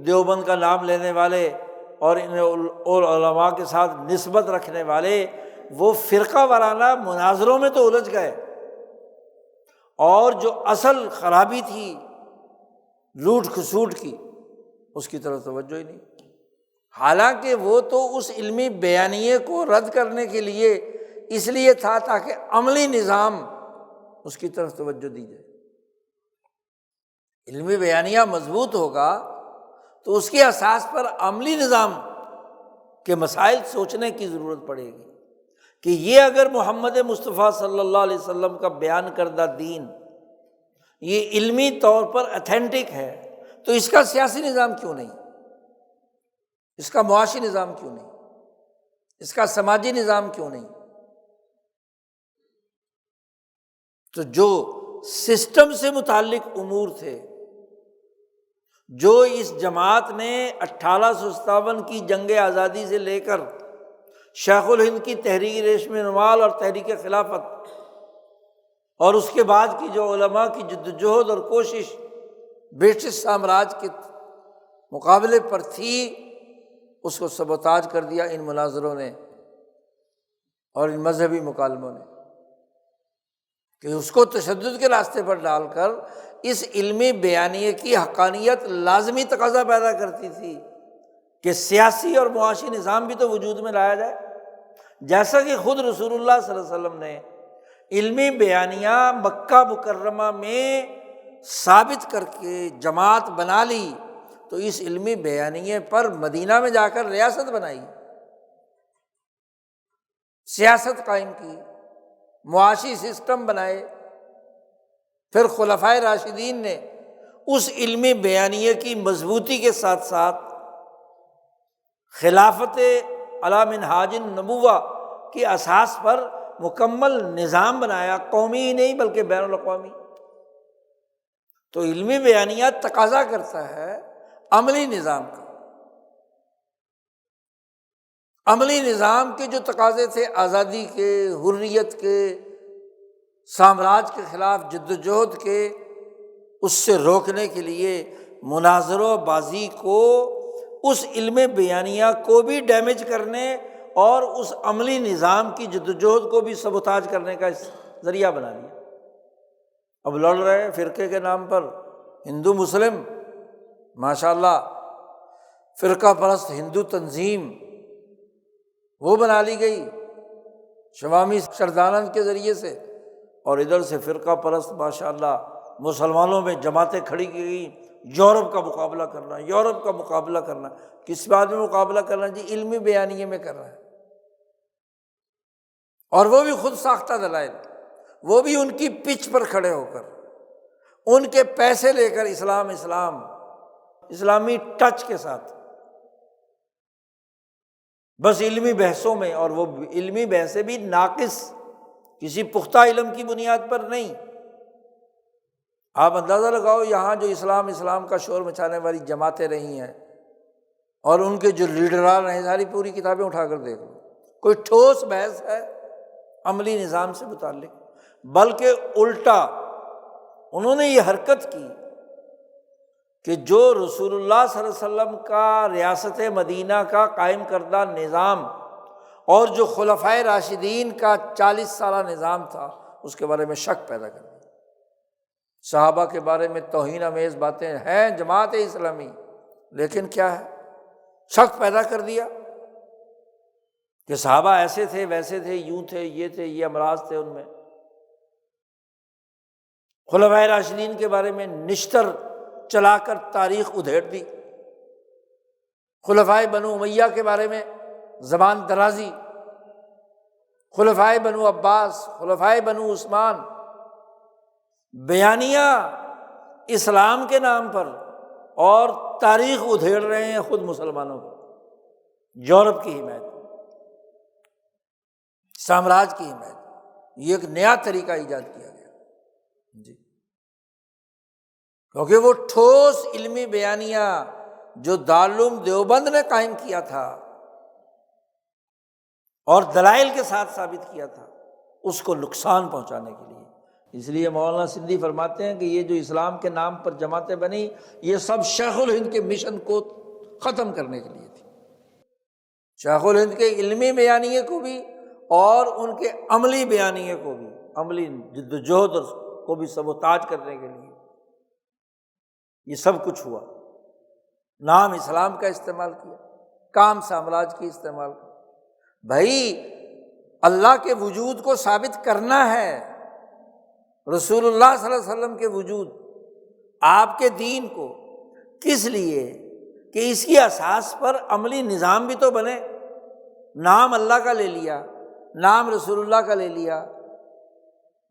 دیوبند کا نام لینے والے اور ان علماء کے ساتھ نسبت رکھنے والے وہ فرقہ وارانہ مناظروں میں تو الجھ گئے، اور جو اصل خرابی تھی لوٹ کھسوٹ کی، اس کی طرف توجہ ہی نہیں۔ حالانکہ وہ تو اس علمی بیانیے کو رد کرنے کے لیے اس لیے تھا تاکہ عملی نظام اس کی طرف توجہ دی جائے۔ علمی بیانیہ مضبوط ہوگا تو اس کے اساس پر عملی نظام کے مسائل سوچنے کی ضرورت پڑے گی کہ یہ اگر محمد مصطفیٰ صلی اللہ علیہ وسلم کا بیان کردہ دین یہ علمی طور پر اتھینٹک ہے تو اس کا سیاسی نظام کیوں نہیں، اس کا معاشی نظام کیوں نہیں، اس کا سماجی نظام کیوں نہیں؟ تو جو سسٹم سے متعلق امور تھے، جو اس جماعت نے 1857 کی جنگ آزادی سے لے کر شیخ الہند کی تحریک ریشم رومال اور تحریک خلافت اور اس کے بعد کی جو علماء کی جدوجہد اور کوشش برٹش سامراج کے مقابلے پر تھی، اس کو سبوتاج کر دیا ان مناظروں نے اور ان مذہبی مکالموں نے، کہ اس کو تشدد کے راستے پر ڈال کر اس علمی بیانیے کی حقانیت لازمی تقاضا پیدا کرتی تھی کہ سیاسی اور معاشی نظام بھی تو وجود میں لایا جائے، جیسا کہ خود رسول اللہ صلی اللہ علیہ وسلم نے علمی بیانیہ مکہ مکرمہ میں ثابت کر کے جماعت بنا لی، تو اس علمی بیانیے پر مدینہ میں جا کر ریاست بنائی، سیاست قائم کی، معاشی سسٹم بنائے۔ پھر خلفائے راشدین نے اس علمی بیانیے کی مضبوطی کے ساتھ ساتھ خلافت علی منہاج النبوہ کی اساس پر مکمل نظام بنایا، قومی ہی نہیں بلکہ بین الاقوامی۔ تو علمی بیانیہ تقاضا کرتا ہے عملی نظام کا۔ عملی نظام کے جو تقاضے تھے آزادی کے، حریت کے، سامراج کے خلاف جدوجہد کے، اس سے روکنے کے لیے مناظرہ بازی کو، اس علم بیانیہ کو بھی ڈیمیج کرنے اور اس عملی نظام کی جدوجہد کو بھی سبوتاج کرنے کا ذریعہ بنا لیا۔ اب لڑ رہے فرقے کے نام پر ہندو مسلم، ماشاءاللہ فرقہ پرست ہندو تنظیم وہ بنا لی گئی شوامی سردانند کے ذریعے سے، اور ادھر سے فرقہ پرست ماشاءاللہ مسلمانوں میں جماعتیں کھڑی کی گئی، یورپ کا مقابلہ کرنا، یورپ کا مقابلہ کرنا۔ کس بات میں مقابلہ کرنا جی؟ علمی بیانیے میں کر رہا ہے، اور وہ بھی خود ساختہ دلائل، وہ بھی ان کی پچ پر کھڑے ہو کر، ان کے پیسے لے کر اسلام اسلامی ٹچ کے ساتھ، بس علمی بحثوں میں، اور وہ علمی بحثیں بھی ناقص، کسی پختہ علم کی بنیاد پر نہیں۔ آپ اندازہ لگاؤ یہاں جو اسلام کا شور مچانے والی جماعتیں رہی ہیں اور ان کے جو لیڈران ہیں، ساری پوری کتابیں اٹھا کر دیکھ لو، کوئی ٹھوس بحث ہے عملی نظام سے متعلق؟ بلکہ الٹا انہوں نے یہ حرکت کی کہ جو رسول اللہ صلی اللہ علیہ وسلم کا ریاست مدینہ کا قائم کردہ نظام اور جو خلفائے راشدین کا 40 سالہ نظام تھا، اس کے بارے میں شک پیدا کر دیا۔ صحابہ کے بارے میں توہین آمیز باتیں ہیں جماعت اسلامی، لیکن کیا ہے؟ شک پیدا کر دیا کہ صحابہ ایسے تھے، ویسے تھے، یوں تھے، یہ امراض تھے ان میں۔ خلفائے راشدین کے بارے میں نشتر چلا کر تاریخ ادھیڑ دی، خلفائے بنو امیہ کے بارے میں زبان درازی، خلفائے بنو عباس، خلفائے بنو عثمان، بیانیہ اسلام کے نام پر، اور تاریخ ادھیڑ رہے ہیں خود مسلمانوں کو، یورپ کی حمایت، سامراج کی حمایت۔ یہ ایک نیا طریقہ ایجاد کیا گیا جی، کیونکہ وہ ٹھوس علمی بیانیہ جو دارالعلوم دیوبند نے قائم کیا تھا اور دلائل کے ساتھ ثابت کیا تھا، اس کو نقصان پہنچانے کے لیے۔ اس لیے مولانا سندھی فرماتے ہیں کہ یہ جو اسلام کے نام پر جماعتیں بنی، یہ سب شیخ الہند کے مشن کو ختم کرنے کے لیے تھی۔ شیخ الہند کے علمی بیانیے کو بھی اور ان کے عملی بیانیے کو بھی، عملی جد و جہد کو بھی سبوتاج کرنے کے لیے یہ سب کچھ ہوا۔ نام اسلام کا استعمال کیا، کام سامراج کی استعمال کیا۔ بھائی اللہ کے وجود کو ثابت کرنا ہے، رسول اللہ صلی اللہ علیہ وسلم کے وجود، آپ کے دین کو، کس لیے کہ اس کی اساس پر عملی نظام بھی تو بنے۔ نام اللہ کا لے لیا، نام رسول اللہ کا لے لیا،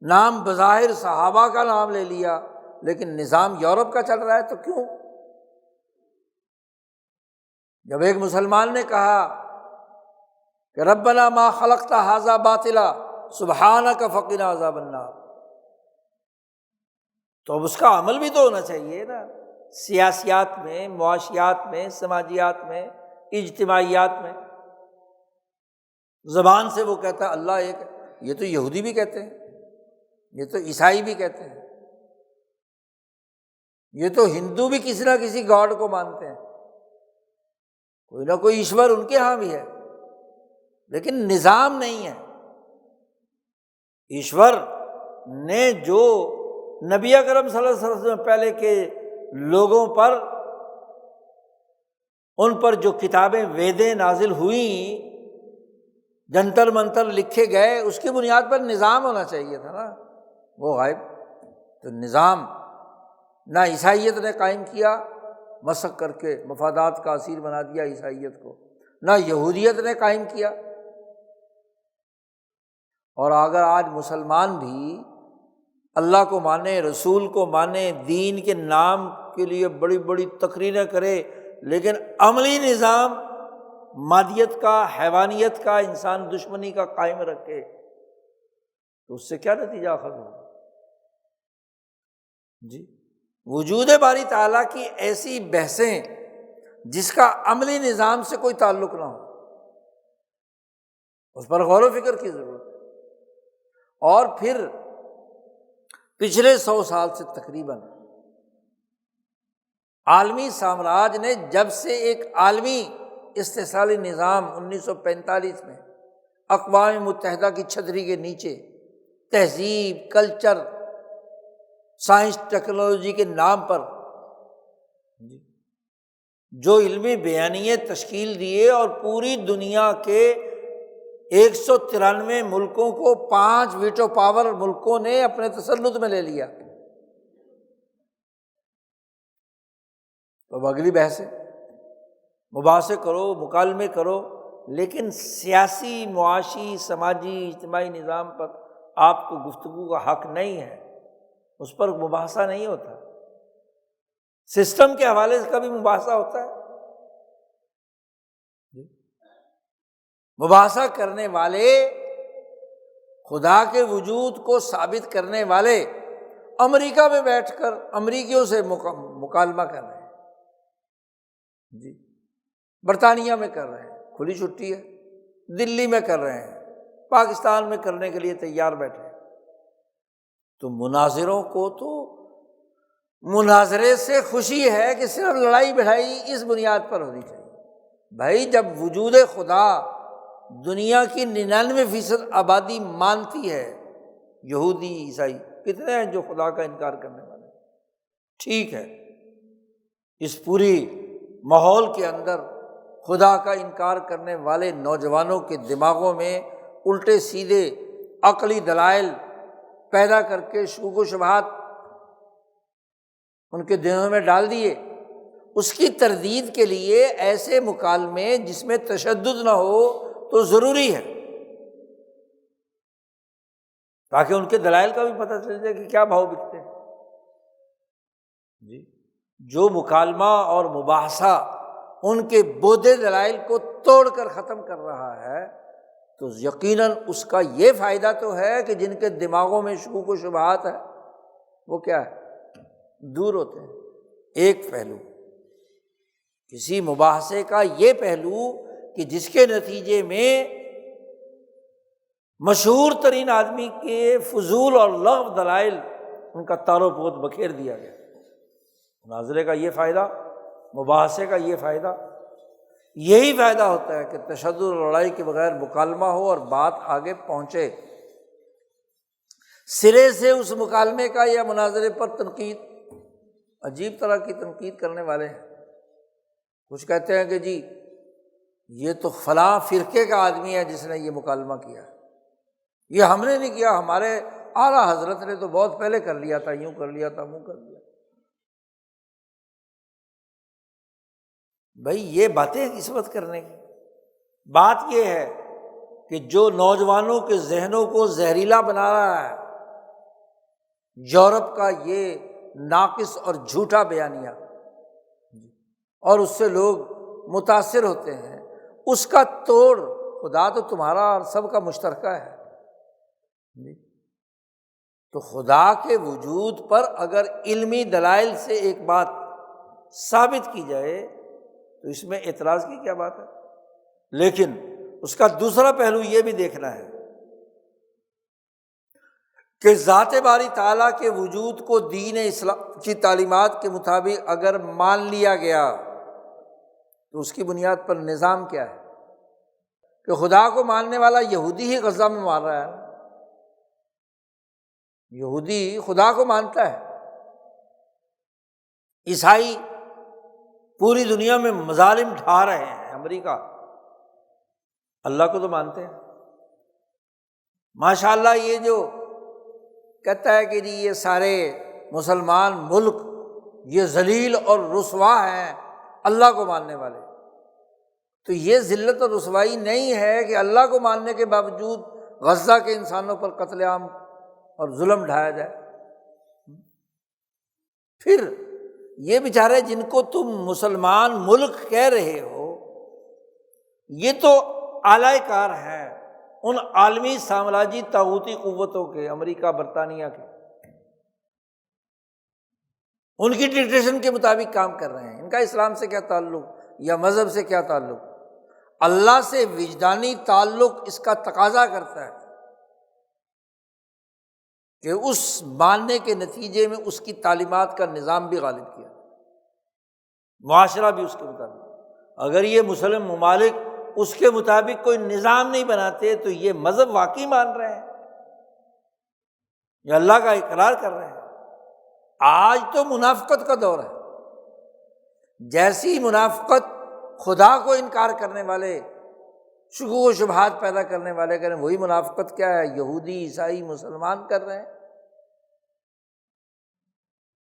نام بظاہر صحابہ کا نام لے لیا، لیکن نظام یورپ کا چل رہا ہے، تو کیوں؟ جب ایک مسلمان نے کہا کہ ربنا ما خلقت ھذا باطلا سبحانک فقنا عذاب النار، تو اب اس کا عمل بھی تو ہونا چاہیے نا، سیاسیات میں، معاشیات میں، سماجیات میں، اجتماعیات میں۔ زبان سے وہ کہتا ہے اللہ ایک ہے، یہ تو یہودی بھی کہتے ہیں، یہ تو عیسائی بھی کہتے ہیں، یہ تو ہندو بھی کسی نہ کسی گاڈ کو مانتے ہیں، کوئی نہ کوئی ایشور ان کے ہاں بھی ہے، لیکن نظام نہیں ہے۔ ایشور نے جو نبی اکرم صلی اللہ علیہ وسلم پہلے کے لوگوں پر، ان پر جو کتابیں ویدیں نازل ہوئیں، جنتر منتر لکھے گئے، اس کی بنیاد پر نظام ہونا چاہیے تھا نا، وہ غائب۔ تو نظام نہ عیسائیت نے قائم کیا، مسخ کر کے مفادات کا اسیر بنا دیا عیسائیت کو، نہ یہودیت نے قائم کیا۔ اور اگر آج مسلمان بھی اللہ کو مانے، رسول کو مانے، دین کے نام کے لیے بڑی بڑی تقریریں کرے، لیکن عملی نظام مادیت کا، حیوانیت کا، انسان دشمنی کا قائم رکھے، تو اس سے کیا نتیجہ اخذ ہوگا؟ جی، وجود باری تعالیٰ کی ایسی بحثیں جس کا عملی نظام سے کوئی تعلق نہ ہو، اس پر غور و فکر کی ضرورت ہے۔ اور پھر پچھلے 100 سال سے تقریباً عالمی سامراج نے جب سے ایک عالمی استحصالی نظام 1945 میں اقوام متحدہ کی چھتری کے نیچے تہذیب، کلچر، سائنس، ٹیکنالوجی کے نام پر جو علمی بیانیے تشکیل دیے اور پوری دنیا کے 193 ملکوں کو 5 ویٹو پاور ملکوں نے اپنے تسلط میں لے لیا، تو اب اگلی بحث ہے، مباحثے کرو، مکالمے کرو، لیکن سیاسی، معاشی، سماجی، اجتماعی نظام پر آپ کو گفتگو کا حق نہیں ہے، اس پر مباحثہ نہیں ہوتا۔ سسٹم کے حوالے سے کبھی مباحثہ ہوتا ہے؟ مباحثہ کرنے والے، خدا کے وجود کو ثابت کرنے والے امریکہ میں بیٹھ کر امریکیوں سے مکالمہ کر رہے ہیں، جی، برطانیہ میں کر رہے ہیں، کھلی چھٹی ہے، دلی میں کر رہے ہیں، پاکستان میں کرنے کے لیے تیار بیٹھے ہیں۔ تو مناظروں کو تو مناظرے سے خوشی ہے کہ صرف لڑائی بڑھائی اس بنیاد پر ہونی چاہیے۔ بھائی جب وجود خدا دنیا کی 99% آبادی مانتی ہے، یہودی، عیسائی کتنے ہیں جو خدا کا انکار کرنے والے، ٹھیک ہے، اس پوری ماحول کے اندر خدا کا انکار کرنے والے نوجوانوں کے دماغوں میں الٹے سیدھے عقلی دلائل پیدا کر کے شکوک و شبہات ان کے دلوں میں ڈال دیے، اس کی تردید کے لیے ایسے مکالمے جس میں تشدد نہ ہو تو ضروری ہے، تاکہ ان کے دلائل کا بھی پتہ چل جائے کہ کیا بھاؤ بکتے ہیں۔ جی، جو مکالمہ اور مباحثہ ان کے بودے دلائل کو توڑ کر ختم کر رہا ہے، تو یقیناً اس کا یہ فائدہ تو ہے کہ جن کے دماغوں میں شکوک و شبہات ہے وہ کیا ہے، دور ہوتے ہیں۔ ایک پہلو کسی مباحثے کا یہ پہلو کہ جس کے نتیجے میں مشہور ترین آدمی کے فضول اور لغو دلائل ان کا تار و پود بکھیر دیا گیا۔ مناظرے کا یہ فائدہ، مباحثے کا یہ فائدہ، یہی فائدہ ہوتا ہے کہ تشدد اور لڑائی کے بغیر مکالمہ ہو اور بات آگے پہنچے۔ سرے سے اس مکالمے کا یا مناظرے پر تنقید، عجیب طرح کی تنقید کرنے والے ہیں۔ کچھ کہتے ہیں کہ جی یہ تو فلاں فرقے کا آدمی ہے جس نے یہ مکالمہ کیا، یہ ہم نے نہیں کیا، ہمارے اعلیٰ حضرت نے تو بہت پہلے کر لیا تھا، یوں کر لیا تھا، وہ کر لیا۔ بھائی یہ باتیں کس وقت کرنے کی؟ بات یہ ہے کہ جو نوجوانوں کے ذہنوں کو زہریلا بنا رہا ہے یورپ کا یہ ناقص اور جھوٹا بیانیہ، اور اس سے لوگ متاثر ہوتے ہیں، اس کا توڑ خدا تو تمہارا اور سب کا مشترکہ ہے۔ تو خدا کے وجود پر اگر علمی دلائل سے ایک بات ثابت کی جائے تو اس میں اعتراض کی کیا بات ہے؟ لیکن اس کا دوسرا پہلو یہ بھی دیکھنا ہے کہ ذات باری تعالیٰ کے وجود کو دین اسلام کی تعلیمات کے مطابق اگر مان لیا گیا تو اس کی بنیاد پر نظام کیا ہے کہ خدا کو ماننے والا یہودی ہی غزہ میں مار رہا ہے۔ یہودی خدا کو مانتا ہے، عیسائی پوری دنیا میں مظالم ڈھا رہے ہیں، امریکہ اللہ کو تو مانتے ہیں۔ ماشاءاللہ یہ جو کہتا ہے کہ جی یہ سارے مسلمان ملک یہ ذلیل اور رسوا ہیں اللہ کو ماننے والے، تو یہ ذلت اور رسوائی نہیں ہے کہ اللہ کو ماننے کے باوجود غزہ کے انسانوں پر قتل عام اور ظلم ڈھایا جائے۔ پھر یہ بیچارے جن کو تم مسلمان ملک کہہ رہے ہو یہ تو اعلی کار ہیں ان عالمی سامراجی طاغوتی قوتوں کے، امریکہ برطانیہ کے، ان کی ڈکٹیشن کے مطابق کام کر رہے ہیں۔ ان کا اسلام سے کیا تعلق یا مذہب سے کیا تعلق؟ اللہ سے وجدانی تعلق اس کا تقاضا کرتا ہے کہ اس ماننے کے نتیجے میں اس کی تعلیمات کا نظام بھی غالب کیا، معاشرہ بھی اس کے مطابق۔ اگر یہ مسلم ممالک اس کے مطابق کوئی نظام نہیں بناتے تو یہ مذہب واقعی مان رہے ہیں، یہ اللہ کا اقرار کر رہے ہیں۔ آج تو منافقت کا دور ہے، جیسی منافقت خدا کو انکار کرنے والے، شکوک و شبہات پیدا کرنے والے کریں، وہی منافقت کیا ہے یہودی عیسائی مسلمان کر رہے ہیں۔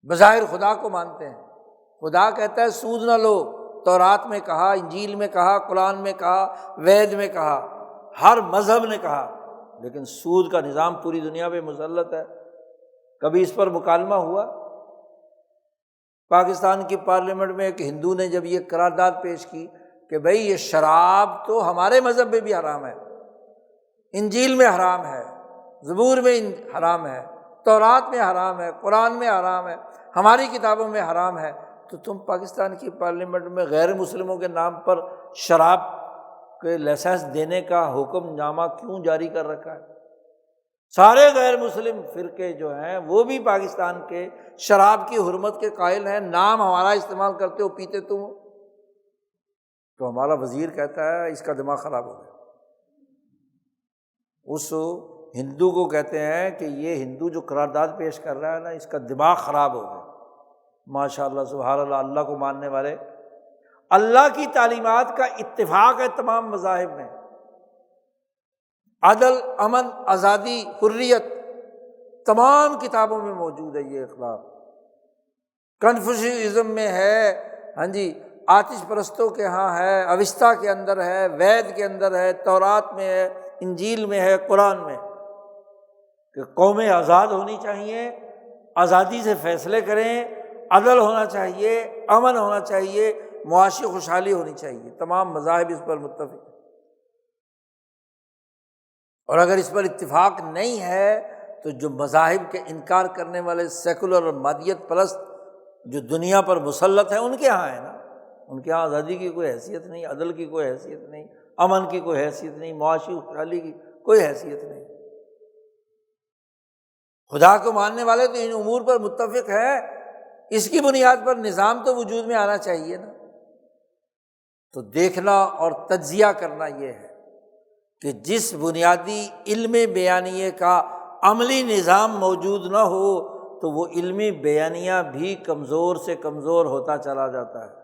بظاہر خدا کو مانتے ہیں، خدا کہتا ہے سود نہ لو، تورات میں کہا، انجیل میں کہا، قرآن میں کہا، وید میں کہا، ہر مذہب نے کہا، لیکن سود کا نظام پوری دنیا پہ مسلط ہے۔ کبھی اس پر مکالمہ ہوا؟ پاکستان کی پارلیمنٹ میں ایک ہندو نے جب یہ قرارداد پیش کی کہ بھئی یہ شراب تو ہمارے مذہب میں بھی حرام ہے، انجیل میں حرام ہے، زبور میں حرام ہے، تورات میں حرام ہے، قرآن میں حرام ہے، ہماری کتابوں میں حرام ہے، تو تم پاکستان کی پارلیمنٹ میں غیر مسلموں کے نام پر شراب کے لائسنس دینے کا حکم نامہ کیوں جاری کر رکھا ہے؟ سارے غیر مسلم فرقے جو ہیں وہ بھی پاکستان کے شراب کی حرمت کے قائل ہیں، نام ہمارا استعمال کرتے ہو، پیتے تم ہو۔ تو ہمارا وزیر کہتا ہے اس کا دماغ خراب ہو گیا۔ اس ہندو کو کہتے ہیں کہ یہ ہندو جو قرارداد پیش کر رہا ہے نا اس کا دماغ خراب ہو گیا۔ ماشاء اللہ سبحان اللہ، اللہ کو ماننے والے، اللہ کی تعلیمات کا اتفاق ہے تمام مذاہب میں، عدل، امن، آزادی، حریت تمام کتابوں میں موجود ہے یہ اخلاق۔ کنفوشیزم میں ہے، ہاں جی، آتش پرستوں کے ہاں ہے، اوستا کے اندر ہے، وید کے اندر ہے، تورات میں ہے، انجیل میں ہے، قرآن میں، کہ قومیں آزاد ہونی چاہیے، آزادی سے فیصلے کریں، عدل ہونا چاہیے، امن ہونا چاہیے، معاشی خوشحالی ہونی چاہیے۔ تمام مذاہب اس پر متفق ہیں، اور اگر اس پر اتفاق نہیں ہے تو جو مذاہب کے انکار کرنے والے سیکولر اور مادیت پرست جو دنیا پر مسلط ہیں ان کے ہاں ہے نا، ان کے ہاں آزادی کی کوئی حیثیت نہیں، عدل کی کوئی حیثیت نہیں، امن کی کوئی حیثیت نہیں، معاشی خوشحالی کی کوئی حیثیت نہیں۔ خدا کو ماننے والے تو ان امور پر متفق ہیں، اس کی بنیاد پر نظام تو وجود میں آنا چاہیے نا۔ تو دیکھنا اور تجزیہ کرنا یہ ہے کہ جس بنیادی علم بیانیے کا عملی نظام موجود نہ ہو تو وہ علمی بیانیہ بھی کمزور سے کمزور ہوتا چلا جاتا ہے۔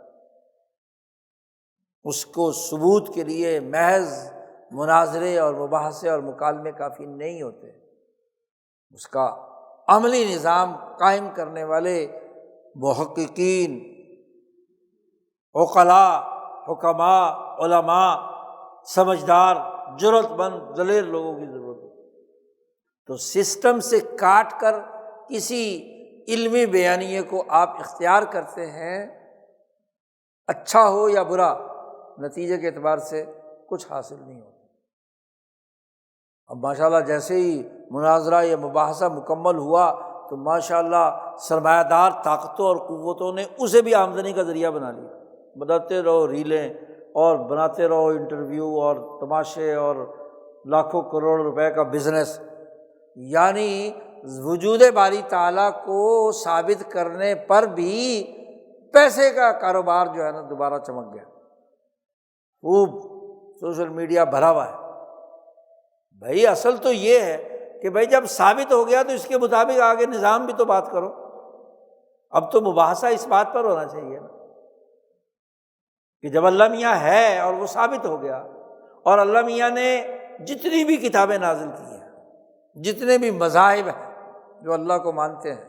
اس کو ثبوت کے لیے محض مناظرے اور مباحثے اور مکالمے کافی نہیں ہوتے، اس کا عملی نظام قائم کرنے والے محققین، عقلاء، حکماء، علماء، سمجھدار، جرأت مند دلیر لوگوں کی ضرورت ہے۔ تو سسٹم سے کاٹ کر کسی علمی بیانیے کو آپ اختیار کرتے ہیں، اچھا ہو یا برا، نتیجے کے اعتبار سے کچھ حاصل نہیں ہوتا۔ اب ماشاءاللہ جیسے ہی مناظرہ یا مباحثہ مکمل ہوا تو ماشاءاللہ سرمایہ دار طاقتوں اور قوتوں نے اسے بھی آمدنی کا ذریعہ بنا لیا، بناتے رہو ریلیں اور بناتے رہو انٹرویو اور تماشے اور لاکھوں کروڑ روپے کا بزنس۔ یعنی وجود باری تعالیٰ کو ثابت کرنے پر بھی پیسے کا کاروبار جو ہے نا دوبارہ چمک گیا، خوب سوشل میڈیا بھرا ہوا ہے۔ بھائی اصل تو یہ ہے کہ بھائی جب ثابت ہو گیا تو اس کے مطابق آگے نظام بھی تو بات کرو۔ اب تو مباحثہ اس بات پر ہونا چاہیے نا کہ جب اللہ میاں ہے اور وہ ثابت ہو گیا، اور اللہ میاں نے جتنی بھی کتابیں نازل کی ہیں، جتنے بھی مذاہب ہیں جو اللہ کو مانتے ہیں،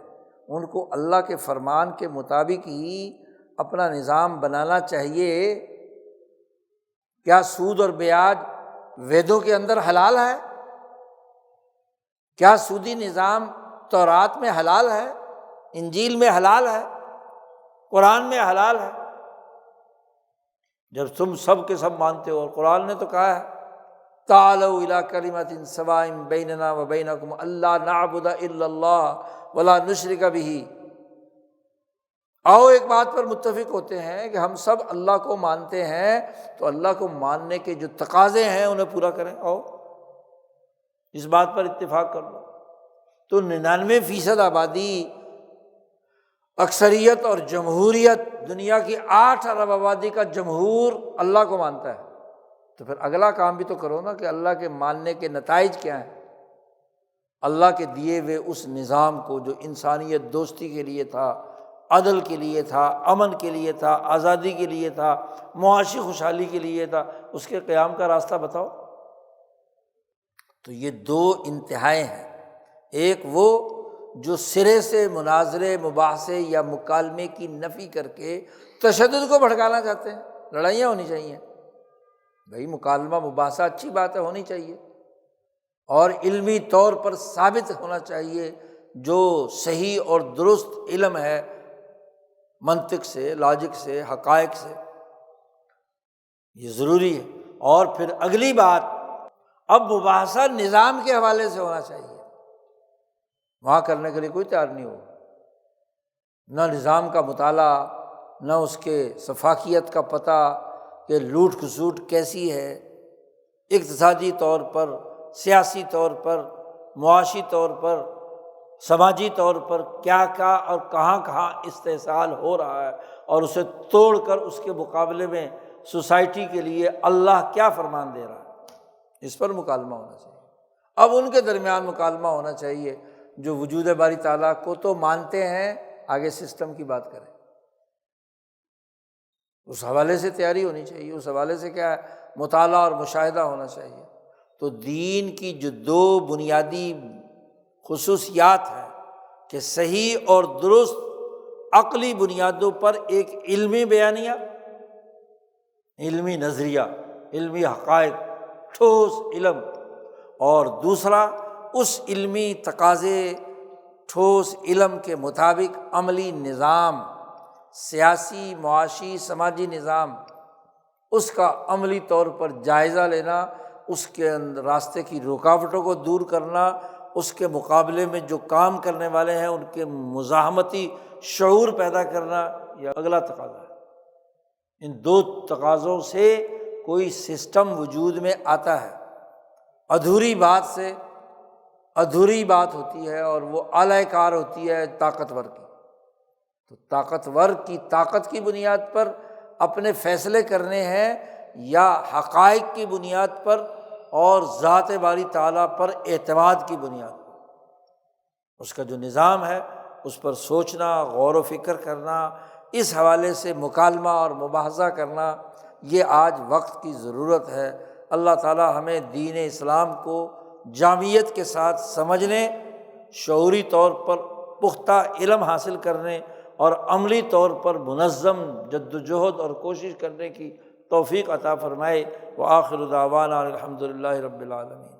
ان کو اللہ کے فرمان کے مطابق ہی اپنا نظام بنانا چاہیے۔ کیا سود اور بیاج ویدوں کے اندر حلال ہے؟ کیا سودی نظام تورات میں حلال ہے، انجیل میں حلال ہے، قرآن میں حلال ہے؟ جب تم سب کے سب مانتے ہو، اور قرآن نے تو کہا ہے تعالوا الی کلمۃ سواء بیننا وبینکم الا نعبد الا اللہ ولا نشرک بہ، آؤ ایک بات پر متفق ہوتے ہیں کہ ہم سب اللہ کو مانتے ہیں، تو اللہ کو ماننے کے جو تقاضے ہیں انہیں پورا کریں، آؤ اس بات پر اتفاق کر لو۔ تو 99% آبادی، اکثریت اور جمہوریت، دنیا کی 8 ارب آبادی کا جمہور اللہ کو مانتا ہے، تو پھر اگلا کام بھی تو کرو نا کہ اللہ کے ماننے کے نتائج کیا ہیں۔ اللہ کے دیے ہوئے اس نظام کو جو انسانیت دوستی کے لیے تھا، عدل کے لیے تھا، امن کے لیے تھا، آزادی کے لیے تھا، معاشی خوشحالی کے لیے تھا، اس کے قیام کا راستہ بتاؤ۔ تو یہ 2 انتہائیں ہیں، ایک وہ جو سرے سے مناظرے، مباحثے یا مکالمے کی نفی کر کے تشدد کو بھڑکانا چاہتے ہیں، لڑائیاں ہونی چاہیے۔ بھائی مکالمہ مباحثہ اچھی بات ہے، ہونی چاہیے، اور علمی طور پر ثابت ہونا چاہیے، جو صحیح اور درست علم ہے، منطق سے، لاجک سے، حقائق سے، یہ ضروری ہے۔ اور پھر اگلی بات، اب مباحثہ نظام کے حوالے سے ہونا چاہیے، وہاں کرنے کے لیے کوئی تیار نہیں ہوگا، نہ نظام کا مطالعہ، نہ اس کے سفاکیت کا پتہ کہ لوٹ کھسوٹ کیسی ہے، اقتصادی طور پر، سیاسی طور پر، معاشی طور پر، سماجی طور پر کیا کیا اور کہاں کہاں استحصال ہو رہا ہے، اور اسے توڑ کر اس کے مقابلے میں سوسائٹی کے لیے اللہ کیا فرمان دے رہا ہے، اس پر مکالمہ ہونا چاہیے۔ اب ان کے درمیان مکالمہ ہونا چاہیے جو وجود باری تعالیٰ کو تو مانتے ہیں، آگے سسٹم کی بات کریں، اس حوالے سے تیاری ہونی چاہیے، اس حوالے سے کیا ہے، مطالعہ اور مشاہدہ ہونا چاہیے۔ تو دین کی جو 2 بنیادی خصوصیات ہیں کہ صحیح اور درست عقلی بنیادوں پر ایک علمی بیانیہ، علمی نظریہ، علمی حقائق، ٹھوس علم، اور دوسرا اس علمی تقاضے، ٹھوس علم کے مطابق عملی نظام، سیاسی، معاشی، سماجی نظام، اس کا عملی طور پر جائزہ لینا، اس کے اندر راستے کی رکاوٹوں کو دور کرنا، اس کے مقابلے میں جو کام کرنے والے ہیں ان کے مزاحمتی شعور پیدا کرنا، یہ اگلا تقاضا ہے۔ ان 2 تقاضوں سے کوئی سسٹم وجود میں آتا ہے۔ ادھوری بات سے ادھوری بات ہوتی ہے اور وہ اعلی کار ہوتی ہے طاقتور کی۔ تو طاقتور کی طاقت کی بنیاد پر اپنے فیصلے کرنے ہیں یا حقائق کی بنیاد پر اور ذات باری تعالیٰ پر اعتماد کی بنیاد پر؟ اس کا جو نظام ہے اس پر سوچنا، غور و فکر کرنا، اس حوالے سے مکالمہ اور مباحثہ کرنا، یہ آج وقت کی ضرورت ہے۔ اللہ تعالیٰ ہمیں دین اسلام کو جامعیت کے ساتھ سمجھنے، شعوری طور پر پختہ علم حاصل کرنے اور عملی طور پر منظم جد و جہد اور کوشش کرنے کی توفیق عطا فرمائے۔ وآخر دعوانا الحمد للہ رب العالمین۔